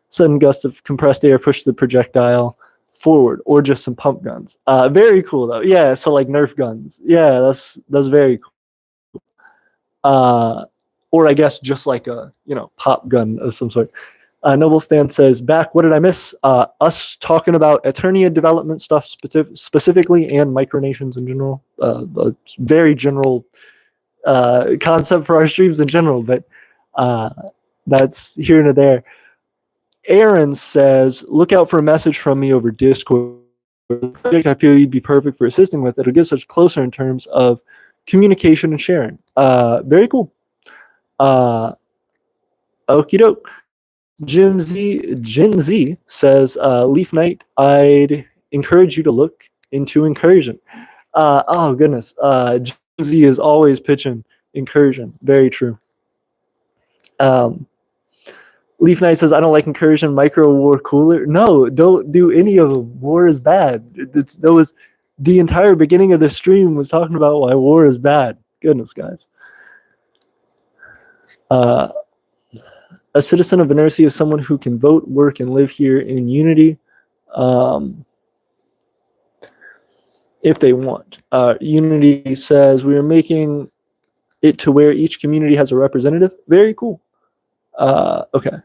Sudden gust of compressed air pushed the projectile forward, or just some pump guns. Very cool, though. Yeah, so like Nerf guns. Yeah, that's very cool. Or I guess just like a, pop gun of some sort. Noble Stan says, back, what did I miss? Us talking about Aeternia development stuff specifically, and micronations in general. A very general concept for our streams in general, but that's here and there. Aaron says, look out for a message from me over Discord. I feel you'd be perfect for assisting with. It'll get us closer in terms of communication and sharing. Very cool. Okie doke. Gen Z says, Leaf Knight, I'd encourage you to look into incursion. Oh, goodness. Gen Z is always pitching incursion. Very true. Leaf Knight says, I don't like incursion, micro war cooler. No, don't do any of them. War is bad. The entire beginning of the stream was talking about why war is bad. Goodness, guys. A citizen of Aeternia is someone who can vote, work, and live here in unity if they want. Unity says, we are making it to where each community has a representative. Very cool. Okay.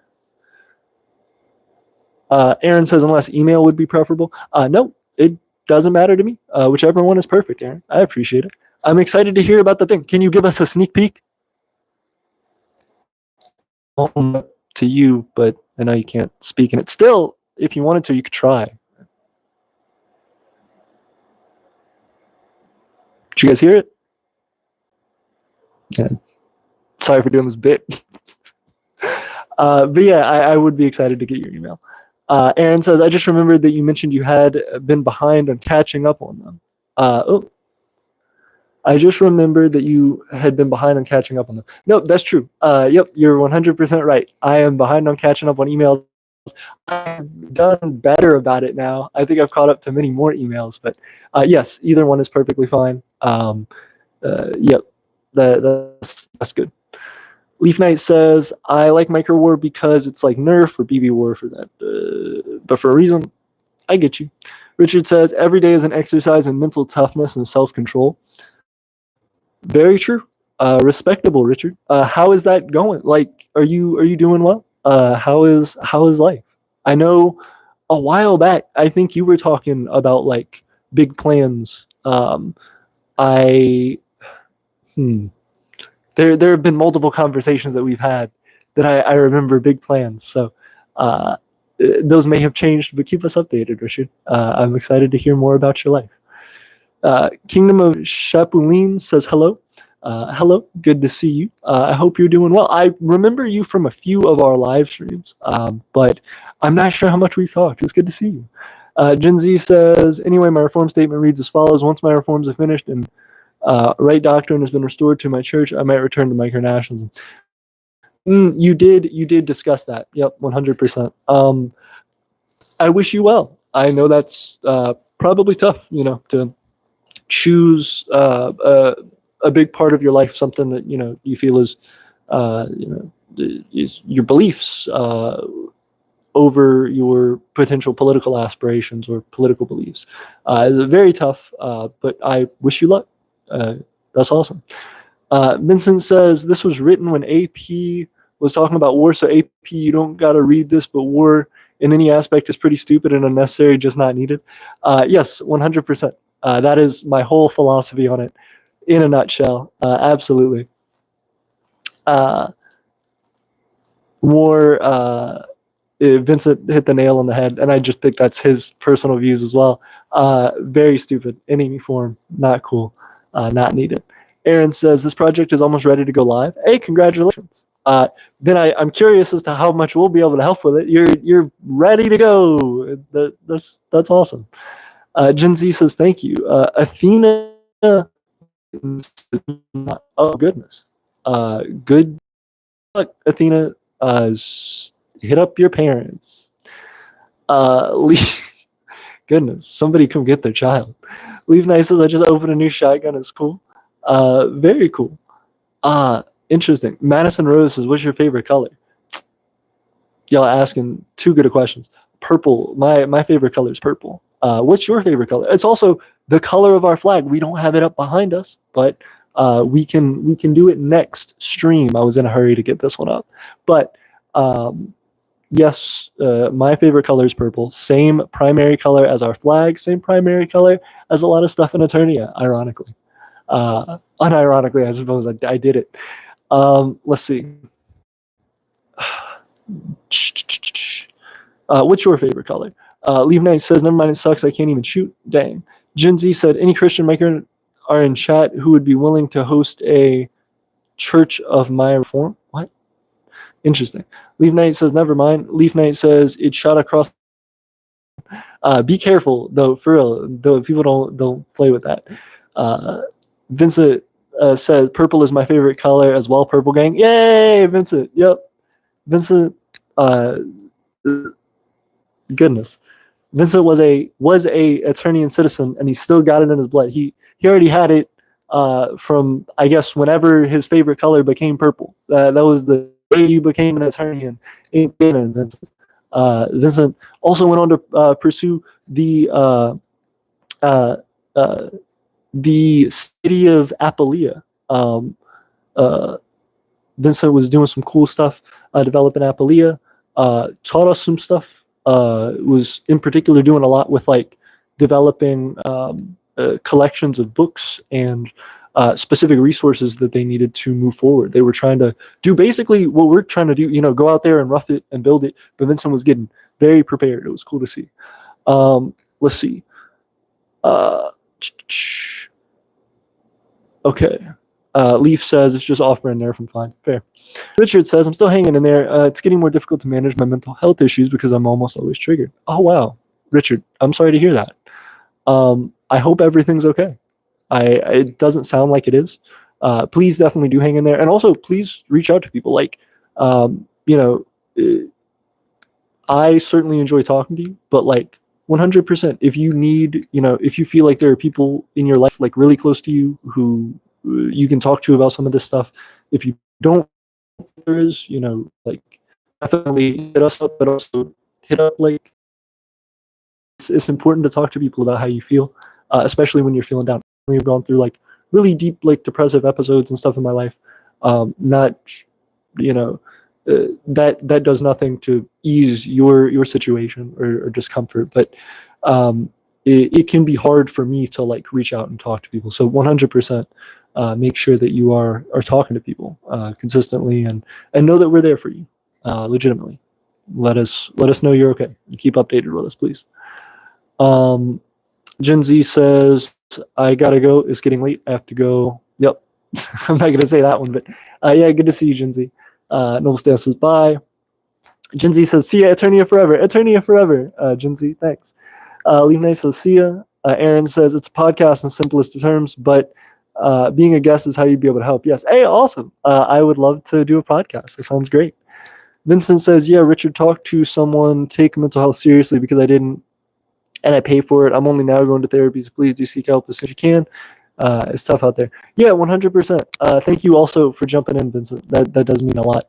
Aaron says, unless email would be preferable. No, it doesn't matter to me. Whichever one is perfect, Aaron. I appreciate it. I'm excited to hear about the thing. Can you give us a sneak peek? To you, but I know you can't speak in it. Still, if you wanted to, you could try. Did you guys hear it? Yeah. Sorry for doing this bit. But yeah, I would be excited to get your email. Aaron says, I just remembered that you mentioned you had been behind on catching up on them. I just remembered that you had been behind on catching up on them. Nope, that's true. Yep, you're 100% right. I am behind on catching up on emails. I've done better about it now. I think I've caught up to many more emails, but yes, either one is perfectly fine. Yep, that's good. Leaf Knight says, I like Micro War because it's like Nerf or BB War for that. But for a reason, I get you. Richard says, every day is an exercise in mental toughness and self-control. Very true. Respectable, Richard. How is that going? Like, are you doing well? How is life? I know a while back, I think you were talking about like big plans. There have been multiple conversations that we've had that I remember big plans. So those may have changed, but keep us updated, Richard. I'm excited to hear more about your life. Kingdom of Chapulin says hello. Hello, good to see you. I hope you're doing well. I remember you from a few of our live streams, but I'm not sure how much we've talked. It's good to see you. Gen Z says, anyway, my reform statement reads as follows. Once my reforms are finished and right doctrine has been restored to my church, I might return to micronationalism. You did discuss that. Yep, 100%. I wish you well. I know that's probably tough, to choose a big part of your life, something that you feel is is your beliefs over your potential political aspirations or political beliefs. It's very tough, but I wish you luck. That's awesome. Vincent says this was written when AP was talking about war, so AP, you don't got to read this, but war in any aspect is pretty stupid and unnecessary, just not needed. Yes, 100%. That is my whole philosophy on it in a nutshell. Absolutely. War, Vincent hit the nail on the head, and I just think that's his personal views as well. Very stupid in any form. Not cool. Not needed. Aaron says this project is almost ready to go live. Hey, congratulations. Then I'm curious as to how much we'll be able to help with it. You're ready to go. That's awesome. Gen Z says thank you. Athena. Oh goodness. Good luck, Athena. Hit up your parents. Goodness, somebody come get their child. Leave Nice says I just opened a new shotgun. It's cool. Very cool. Interesting. Madison Rose says, what's your favorite color? Y'all asking too good of questions. Purple. My favorite color is purple. What's your favorite color? It's also the color of our flag. We don't have it up behind us, but we can do it next stream. I was in a hurry to get this one up, but yes, my favorite color is purple. Same primary color as our flag. Same primary color as a lot of stuff in Aeternia, ironically. Unironically, I suppose I did it. Let's see. What's your favorite color? Leave Knight says, never mind, it sucks. I can't even shoot. Dang. Gen Z said, any Christian maker are in chat who would be willing to host a church of my reform? What? Interesting. Leaf Knight says, never mind. Leaf Knight says, it shot across. Be careful, though, for real. Though people don't play with that. Vincent said, purple is my favorite color as well. Purple gang. Yay, Vincent. Yep. Vincent, goodness. Vincent was a Aeternian citizen, and he still got it in his blood. He already had it from, I guess, whenever his favorite color became purple. That was the day you became an Aeternian in Vincent. Vincent also went on to pursue the city of Apulia. Vincent was doing some cool stuff, developing Apulia, taught us some stuff, was in particular doing a lot with like developing collections of books and specific resources that they needed to move forward. They were trying to do basically what we're trying to do, go out there and rough it and build it. But Vincent was getting very prepared. It was cool to see. Let's see. Okay. Leaf says it's just off-brand there from fine. Fair. Richard says I'm still hanging in there. It's getting more difficult to manage my mental health issues because I'm almost always triggered. Oh wow, Richard, I'm sorry to hear that. I hope everything's okay. It doesn't sound like it is. Please definitely do hang in there, and also please reach out to people. Like, I certainly enjoy talking to you, but like 100%, if you need, if you feel like there are people in your life like really close to you who you can talk to about some of this stuff. If you don't, there is, like definitely hit us up, but also hit up like it's important to talk to people about how you feel, especially when you're feeling down. I've gone through like really deep, like depressive episodes and stuff in my life. Not, that does nothing to ease your situation or discomfort, but it can be hard for me to like reach out and talk to people. So 100%. Make sure that you are talking to people consistently and know that we're there for you legitimately. let us know you're okay. Keep updated with us, please. Um, Gen Z says, I gotta go. It's getting late. I have to go. Yep. I'm not gonna say that one, but yeah, good to see you, Gen Z. Noble Stan says bye. Gen Z says, see ya, Aeternia forever. Aeternia forever. Gen Z, thanks. Leave Nice says, see ya. Aaron says, it's a podcast in simplest terms, but being a guest is how you'd be able to help. Yes. Hey, awesome. I would love to do a podcast. That sounds great. Vincent says, yeah, Richard, talk to someone, take mental health seriously because I didn't, and I pay for it. I'm only now going to therapy, so please do seek help as soon as you can. It's tough out there. Yeah, 100%. Thank you also for jumping in, Vincent. That does mean a lot.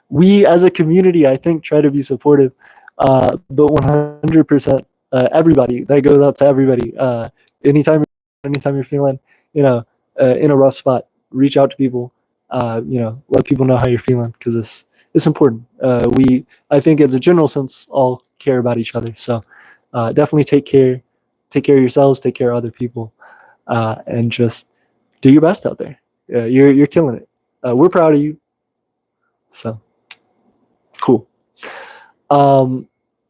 We as a community, I think, try to be supportive, but 100%, everybody, that goes out to everybody. Anytime you're feeling, in a rough spot, reach out to people. Let people know how you're feeling because it's important. I think, as a general sense, all care about each other. So definitely take care of yourselves, take care of other people, and just do your best out there. You're killing it. We're proud of you. So cool.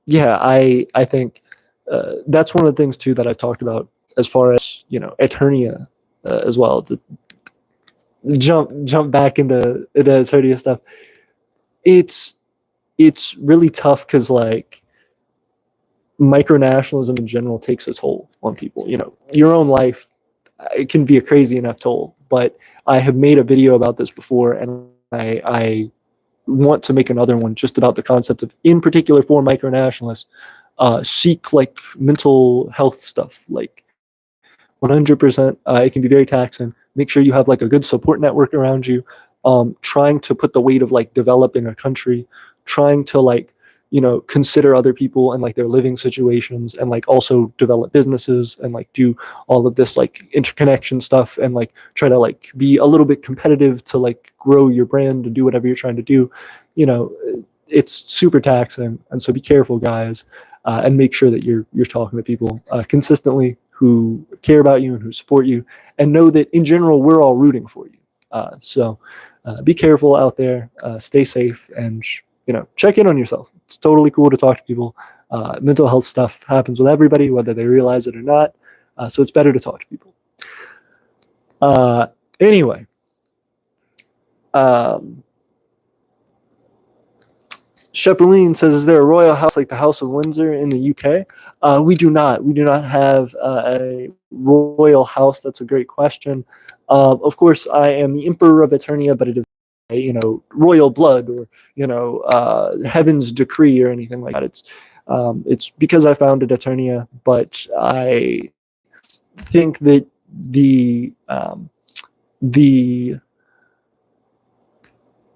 Yeah, I think that's one of the things too that I've talked about as far as Aeternia as well. To jump back into the Aeternia stuff, it's really tough because like micronationalism in general takes a toll on people. Your own life, it can be a crazy enough toll. But I have made a video about this before, and I want to make another one just about the concept of, in particular for micronationalists, seek like mental health stuff, like 100%. It can be very taxing. Make sure you have like a good support network around you. Trying to put the weight of like developing a country, trying to like consider other people and like their living situations, and like also develop businesses and like do all of this like interconnection stuff, and like try to like be a little bit competitive to like grow your brand and do whatever you're trying to do. It's super taxing, and so be careful, guys, and make sure that you're talking to people consistently who care about you and who support you, and know that in general we're all rooting for you. So be careful out there, stay safe, and check in on yourself. It's totally cool to talk to people. Mental health stuff happens with everybody, whether they realize it or not. So it's better to talk to people. Anyway, Shepeline says, is there a royal house like the House of Windsor in the UK? We do not. We do not have a royal house. That's a great question. Of course, I am the Emperor of Aeternia, but it is royal blood or heaven's decree or anything like that. It's because I founded Aeternia, but I think that the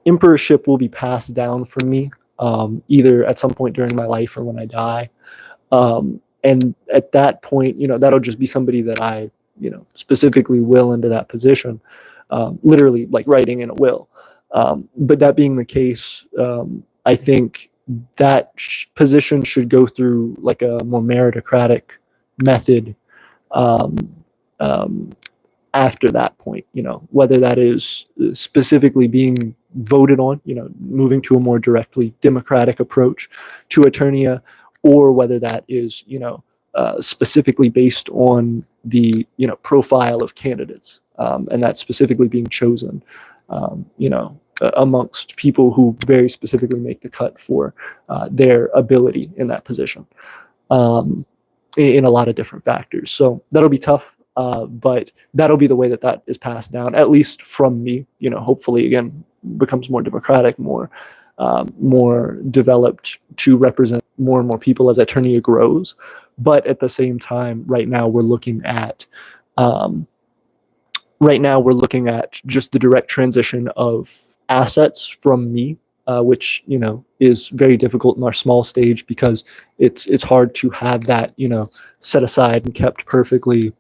emperorship will be passed down from me, either at some point during my life or when I die. And at that point, that'll just be somebody that I, specifically will into that position, literally like writing in a will. But that being the case, I think that position should go through like a more meritocratic method um, um, after that point, whether that is specifically being voted on, moving to a more directly democratic approach to Aeternia, or whether that is, specifically based on the, profile of candidates, and that's specifically being chosen, amongst people who very specifically make the cut for their ability in that position, in a lot of different factors. So that'll be tough. But that'll be the way that is passed down, at least from me. Hopefully, again, becomes more democratic, more developed to represent more and more people as Aeternia grows. But at the same time, right now we're looking at just the direct transition of assets from me, which is very difficult in our small stage because it's hard to have that set aside and kept perfectly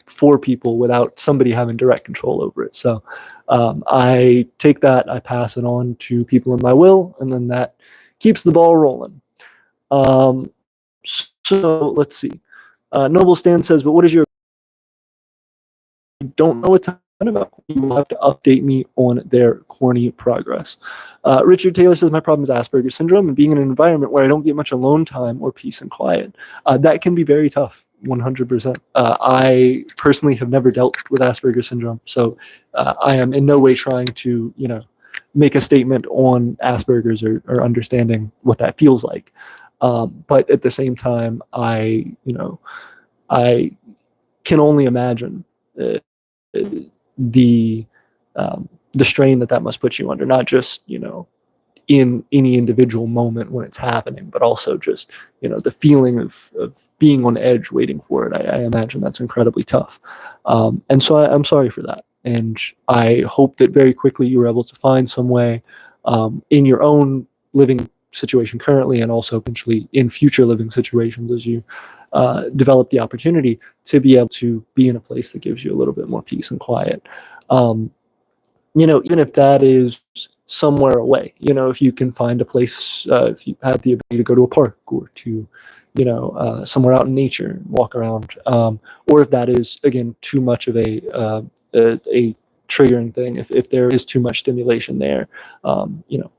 for people without somebody having direct control over it. So I take that, I pass it on to people in my will, and then that keeps the ball rolling. So let's see. Noble Stan says, but what is your... I don't know what about you will have to update me on their corny progress. Richard Taylor says, my problem is Asperger's syndrome and being in an environment where I don't get much alone time or peace and quiet. That can be very tough, 100%. I personally have never dealt with Asperger's syndrome, so I am in no way trying to, make a statement on Asperger's or understanding what that feels like. But at the same time, I can only imagine the the strain that must put you under, not just in any individual moment when it's happening, but also just the feeling of being on edge, waiting for it. I imagine that's incredibly tough, and so I'm sorry for that. And I hope that very quickly you were able to find some way in your own living situation currently, and also potentially in future living situations as you develop the opportunity to be able to be in a place that gives you a little bit more peace and quiet. Even if that is somewhere away, if you can find a place, if you have the ability to go to a park or to, somewhere out in nature and walk around, or if that is, again, too much of a triggering thing, if there is too much stimulation there,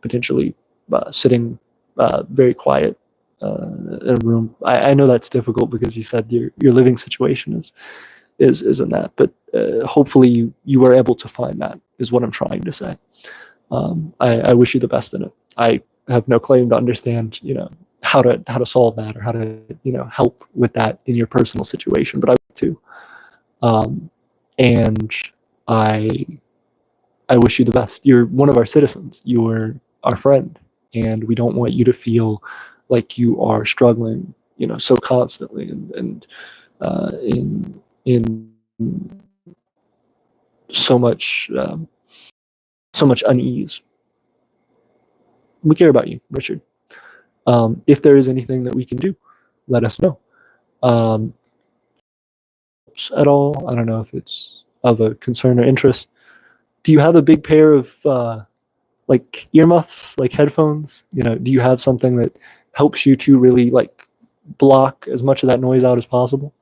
potentially sitting very quiet in a room. I know that's difficult because you said your living situation isn't that, but hopefully you are able to find that, is what I'm trying to say. I wish you the best in it. I have no claim to understand, how to solve that or how to, help with that in your personal situation, but I would too. And I wish you the best. You're one of our citizens. You're our friend, and we don't want you to feel like you are struggling, so constantly and in so much unease. We care about you, Richard. If there is anything that we can do, let us know. At all, I don't know if it's of a concern or interest. Do you have a big pair of like earmuffs, like headphones? Do you have something that helps you to really like block as much of that noise out as possible?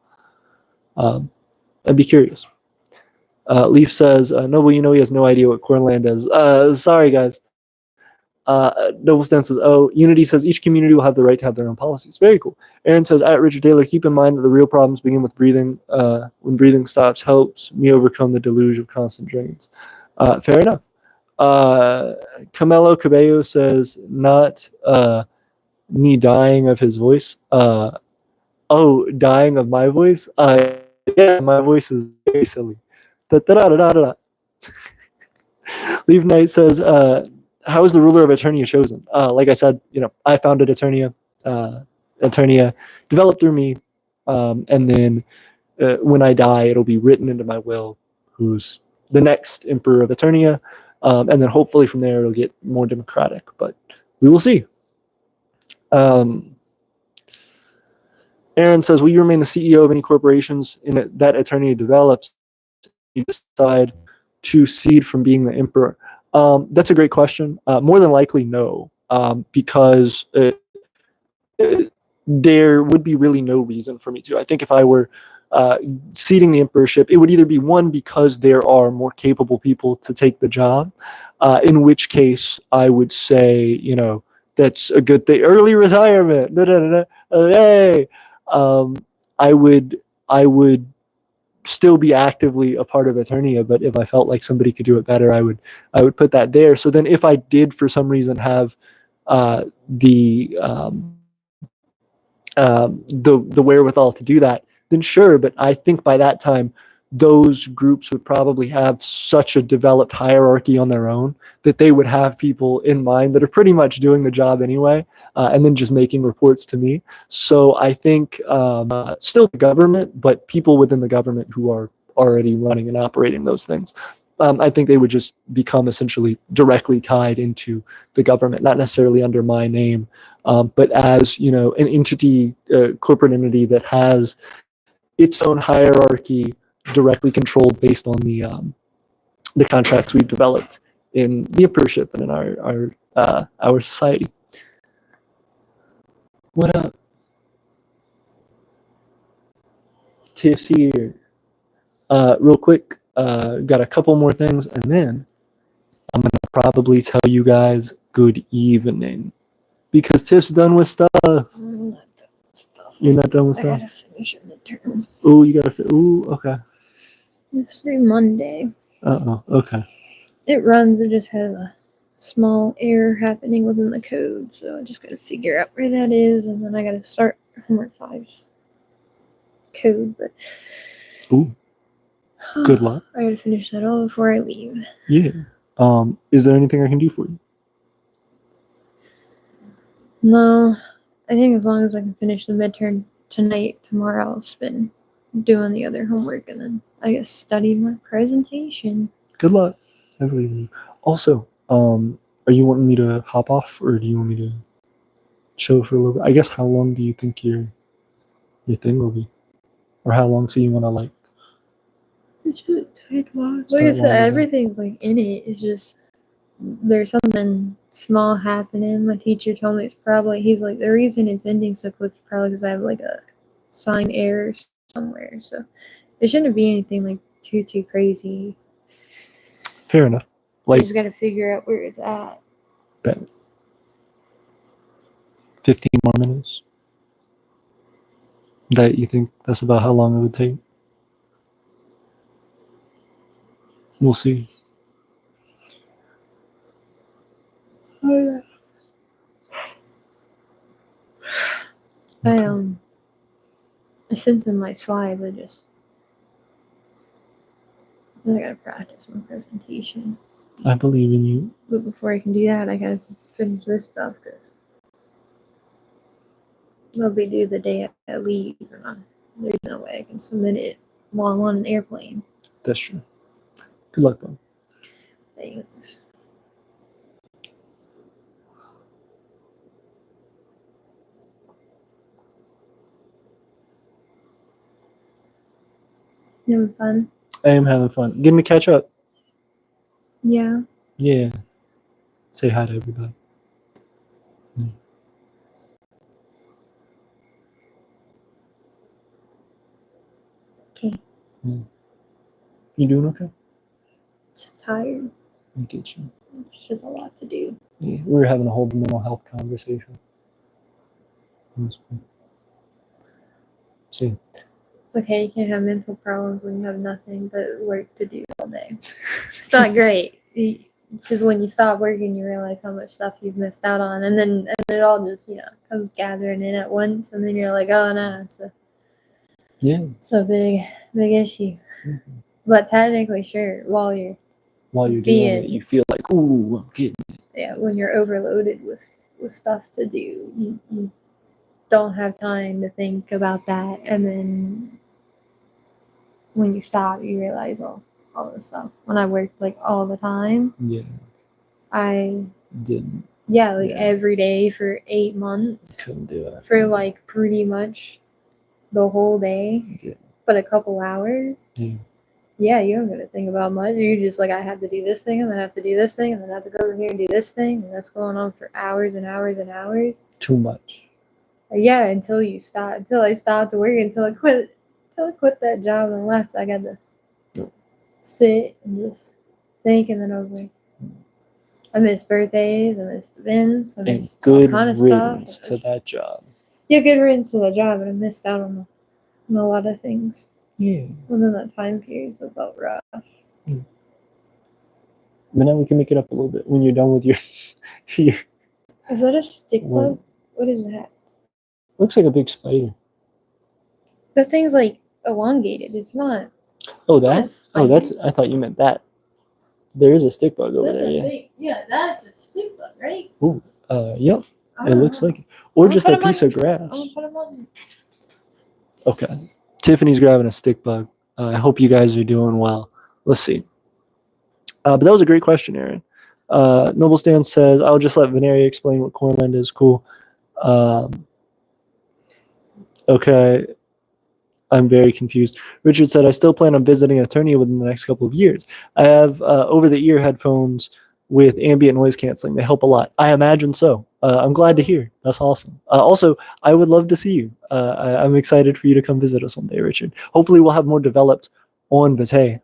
I'd be curious. Leaf says, Noble, he has no idea what Cornland is. Sorry, guys. Noble Stan says, Unity says each community will have the right to have their own policies. Very cool. Aaron says, at Richard Taylor, keep in mind that the real problems begin with breathing. When breathing stops, helps me overcome the deluge of constant drains. Fair enough. Camelo Cabello says, not me dying of his voice. Dying of my voice? Yeah, my voice is very silly. Da-da-da-da-da-da. Leave Knight says, how is the ruler of Aeternia chosen? Like I said, I founded Aeternia. Aeternia developed through me. And then when I die, it'll be written into my will who's the next emperor of Aeternia. And then hopefully from there, it'll get more democratic. But we will see. Aaron says, will you remain the CEO of any corporations that Aeternia develops? You decide to cede from being the emperor. That's a great question. More than likely, no, because there would be really no reason for me to. I think if I were ceding the emperorship, it would either be one, because there are more capable people to take the job, in which case I would say, that's a good thing. Early retirement. Hey. I would still be actively a part of Aeternia, but if I felt like somebody could do it better, I would put that there. So then if I did for some reason have the wherewithal to do that, then sure. But I think by that time, those groups would probably have such a developed hierarchy on their own that they would have people in mind that are pretty much doing the job anyway, and then just making reports to me. So I think still the government, but people within the government who are already running and operating those things. I think they would just become essentially directly tied into the government, not necessarily under my name, but as an entity, corporate entity that has its own hierarchy, directly controlled based on the contracts we've developed in the emperorship and in our society. What up, TFC here? Real quick, Got a couple more things, and then I'm gonna probably tell you guys good evening because Tiff's done with stuff. I'm not done with stuff. You're not done with I stuff. gotta finish a midterm. Ooh, you gotta. Ooh, okay. It's due Monday. Okay. It runs. It just has a small error happening within the code, so I just gotta figure out where that is, and then I gotta start homework 5's code. But Ooh, good luck. I gotta finish that all before I leave. Yeah. Is there anything I can do for you? No, I think as long as I can finish the midterm tonight, tomorrow I'll spend doing the other homework, and then I guess study my presentation. Good luck. I believe in you. Also, are you wanting me to hop off, or do you want me to chill for a little bit? I guess how long do you think your thing will be, or how long do you want to like? It should take long. Start Like I said, longer than- everything's like in it. It's just there's something small happening. My teacher told me it's probably he's like the reason it's ending so quick is probably because I have like a sign error somewhere. So it shouldn't be anything like too crazy. Fair enough. I Like just got to figure out where it's at. 15 more minutes. That you think that's about how long it would take? We'll see. Oh, yeah. I sent them my slides. I gotta practice my presentation. I believe in you. But before I can do that, I gotta finish this stuff because it'll be due the day I leave, and there's no way I can submit it while I'm on an airplane. That's true. Good luck, though. Thanks. You having fun? I am having fun. Give me catch up. Yeah. Yeah. Say hi to everybody. Okay. You doing okay? Just tired. I get you. There's just a lot to do. Yeah, we were having a whole mental health conversation. That's cool. See. Okay, you can't have mental problems when you have nothing but work to do all day. It's not great. Because when you stop working, you realize how much stuff you've missed out on, and then it all just comes gathering in at once, and then you're like, oh no, Yeah. it's a big issue. Mm-hmm. But technically, sure, while you're doing it, you feel like, ooh, I'm getting it. Yeah, when you're overloaded with stuff to do, you don't have time to think about that, and then when you stop, you realize all this stuff. When I worked like all the time, Yeah. I didn't. Yeah, like every day for 8 months. Couldn't do it. For like pretty much the whole day. Yeah. But a couple hours. Yeah. Yeah, you don't gotta think about much. You're just like, I have to do this thing, and then I have to do this thing, and then I have to go over here and do this thing, and that's going on for hours and hours and hours. Too much. Yeah, until you stop. Until I stopped working. Until I quit that job and left. I got to sit and just think, and then I was like, I missed birthdays, I missed events, I missed all kind of stuff. Good riddance to that job. Yeah, good riddance to that job, but I missed out on a lot of things. Yeah. Within that time period, so it felt rough. Yeah. But now we can make it up a little bit when you're done with your. Is that a stick bug? What is that? Looks like a big spider. That thing's like elongated. It's not. Oh, that? Oh, that's. I thought you meant that. There is a stick bug over there. Yeah. Yeah, that's a stick bug, right? Ooh. Yep. It looks like it. Or just a piece of grass. I'm gonna put them on. Okay. Tiffany's grabbing a stick bug. I hope you guys are doing well. Let's see. But that was a great question, Aaron. Noble Stan says, I'll just let Veneria explain what Cornland is. Cool. Okay. I'm very confused. Richard said, I still plan on visiting Aeternia within the next couple of years. I have over-the-ear headphones with ambient noise canceling. They help a lot. I imagine so. I'm glad to hear. That's awesome. Also, I would love to see you. I'm excited for you to come visit us one day, Richard. Hopefully we'll have more developed on Vitae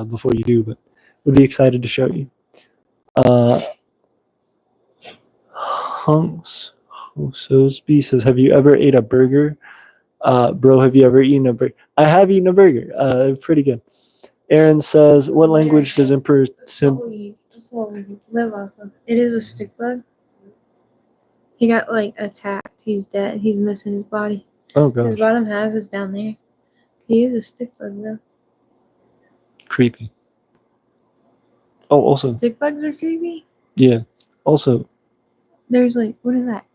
before you do, but would be excited to show you. Hunks Sosby says, "Have you ever ate a burger?" Bro, have you ever eaten a burger? I have eaten a burger. Pretty good. Aaron says, "What language does Emperor Sim?" That's what we live off of. It is a stick bug. He got like attacked. He's dead. He's missing his body. Oh His gosh, bottom half is down there. He is a stick bug though. creepy. Oh, also, Stick bugs are creepy. yeah. Also, There's like, what is that?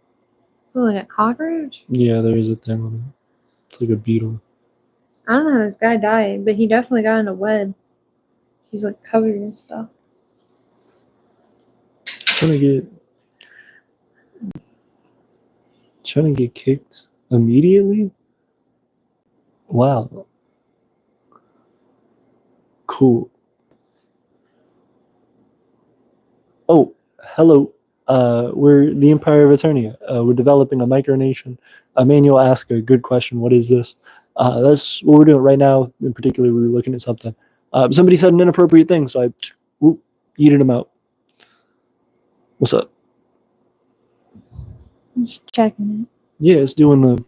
So like a cockroach? yeah, there is a thing on it. It's like a beetle. I don't know how this guy died, but he definitely got in a web. He's like covered in stuff. Trying to get kicked immediately. Wow. Cool. Oh, hello. We're the Empire of Eternia. We're developing a micronation. Emmanuel asked a good question. What is this? That's what we're doing right now. In particular, we were looking at something. Somebody said an inappropriate thing, so I yeeted him out. What's up? Just checking it. Yeah, it's doing the.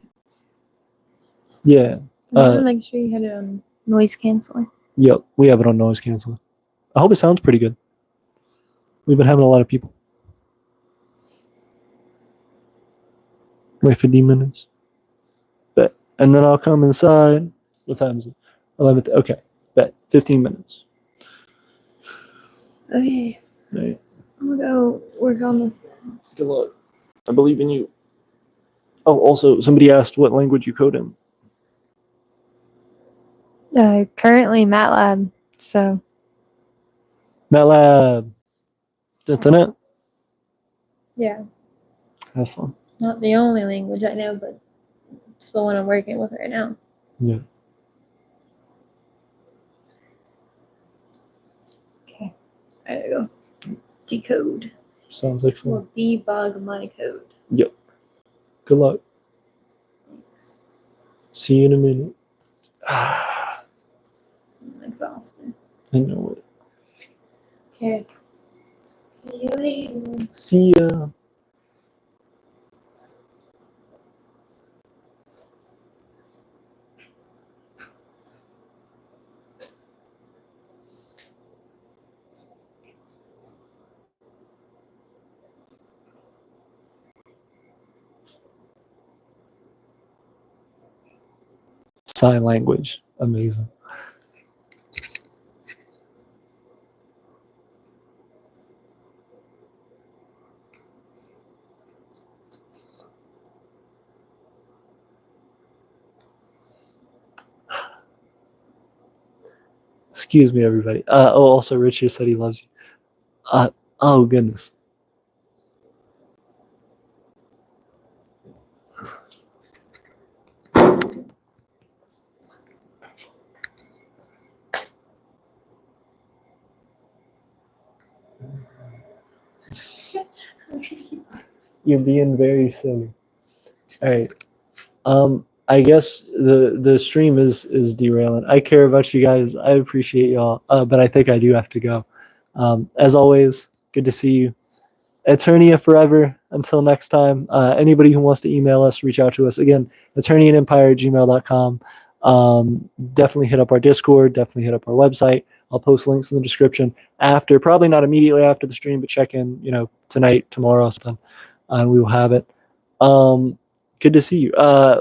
Yeah. I want to make sure you had it on noise canceling. Yep, we have it on noise canceling. I hope it sounds pretty good. We've been having a lot of people. Wait 15 minutes. Bet. And then I'll come inside. What time is it? 11. Okay. Bet. 15 minutes. Okay. Right. I'm gonna go work on this. Good luck. I believe in you. Oh, also, somebody asked what language you code in. Currently MATLAB, so. MATLAB. Internet. Yeah. Have fun. Not the only language I know, but it's the one I'm working with right now. Yeah. Okay. I gotta go decode. Sounds like fun. Or debug my code. Yep. Good luck. Thanks. See you in a minute. I'm exhausted. I know it. Okay. See you later. See ya. Sign language. Amazing. Excuse me, everybody. Also, Richard said he loves you. Oh, goodness. You're being very silly. All right. I guess the stream is derailing. I care about you guys. I appreciate y'all. But I think I do have to go. As always, good to see you. Aeternia forever. Until next time. Anybody who wants to email us, reach out to us. Again, eternianempire@gmail.com. Definitely hit up our Discord. Definitely hit up our website. I'll post links in the description after, probably not immediately after the stream, but check in, tonight, tomorrow, something, and we will have it. Good to see you.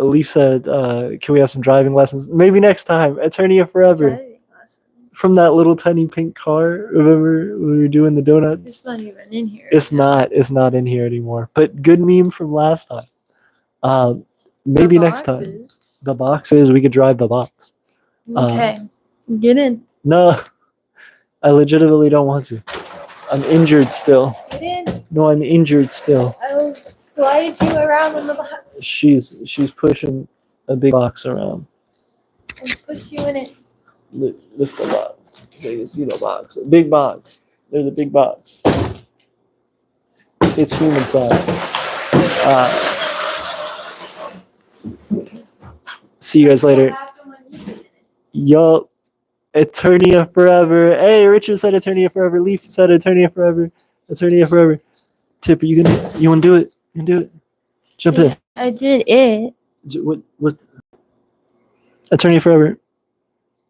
Leaf said, can we have some driving lessons? Maybe next time. Eternia forever. Driving lessons. From that little tiny pink car. Remember when we were doing the donuts? It's not even in here. It's not. It's not in here anymore. But good meme from last time. Maybe next time. The boxes. We could drive the box. Okay. Get in. No, I legitimately don't want to. I'm injured still. Get in. No, I'm injured still. I'll slide you around in the box. She's pushing a big box around. I'll push you in it. Lift the box so you can see the box. A big box. There's a big box. It's human size. See you guys later. Yup. Aeternia forever. Hey, Richard said Aeternia forever. Leaf said Aeternia forever. Aeternia forever. Tiff, you want to do it? You can do it. Jump in. I did it. What? Aeternia forever.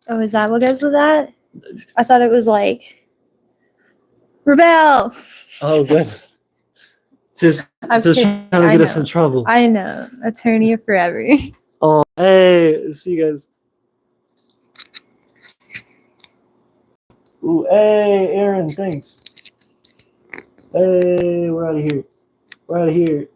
Oh, is that what goes with that? I thought it was like rebel. Oh, good. Tiff's trying to get us in trouble. I know. Aeternia forever. Oh, hey, see you guys. Ooh, hey, Aaron, thanks. Hey, we're out of here. We're out of here.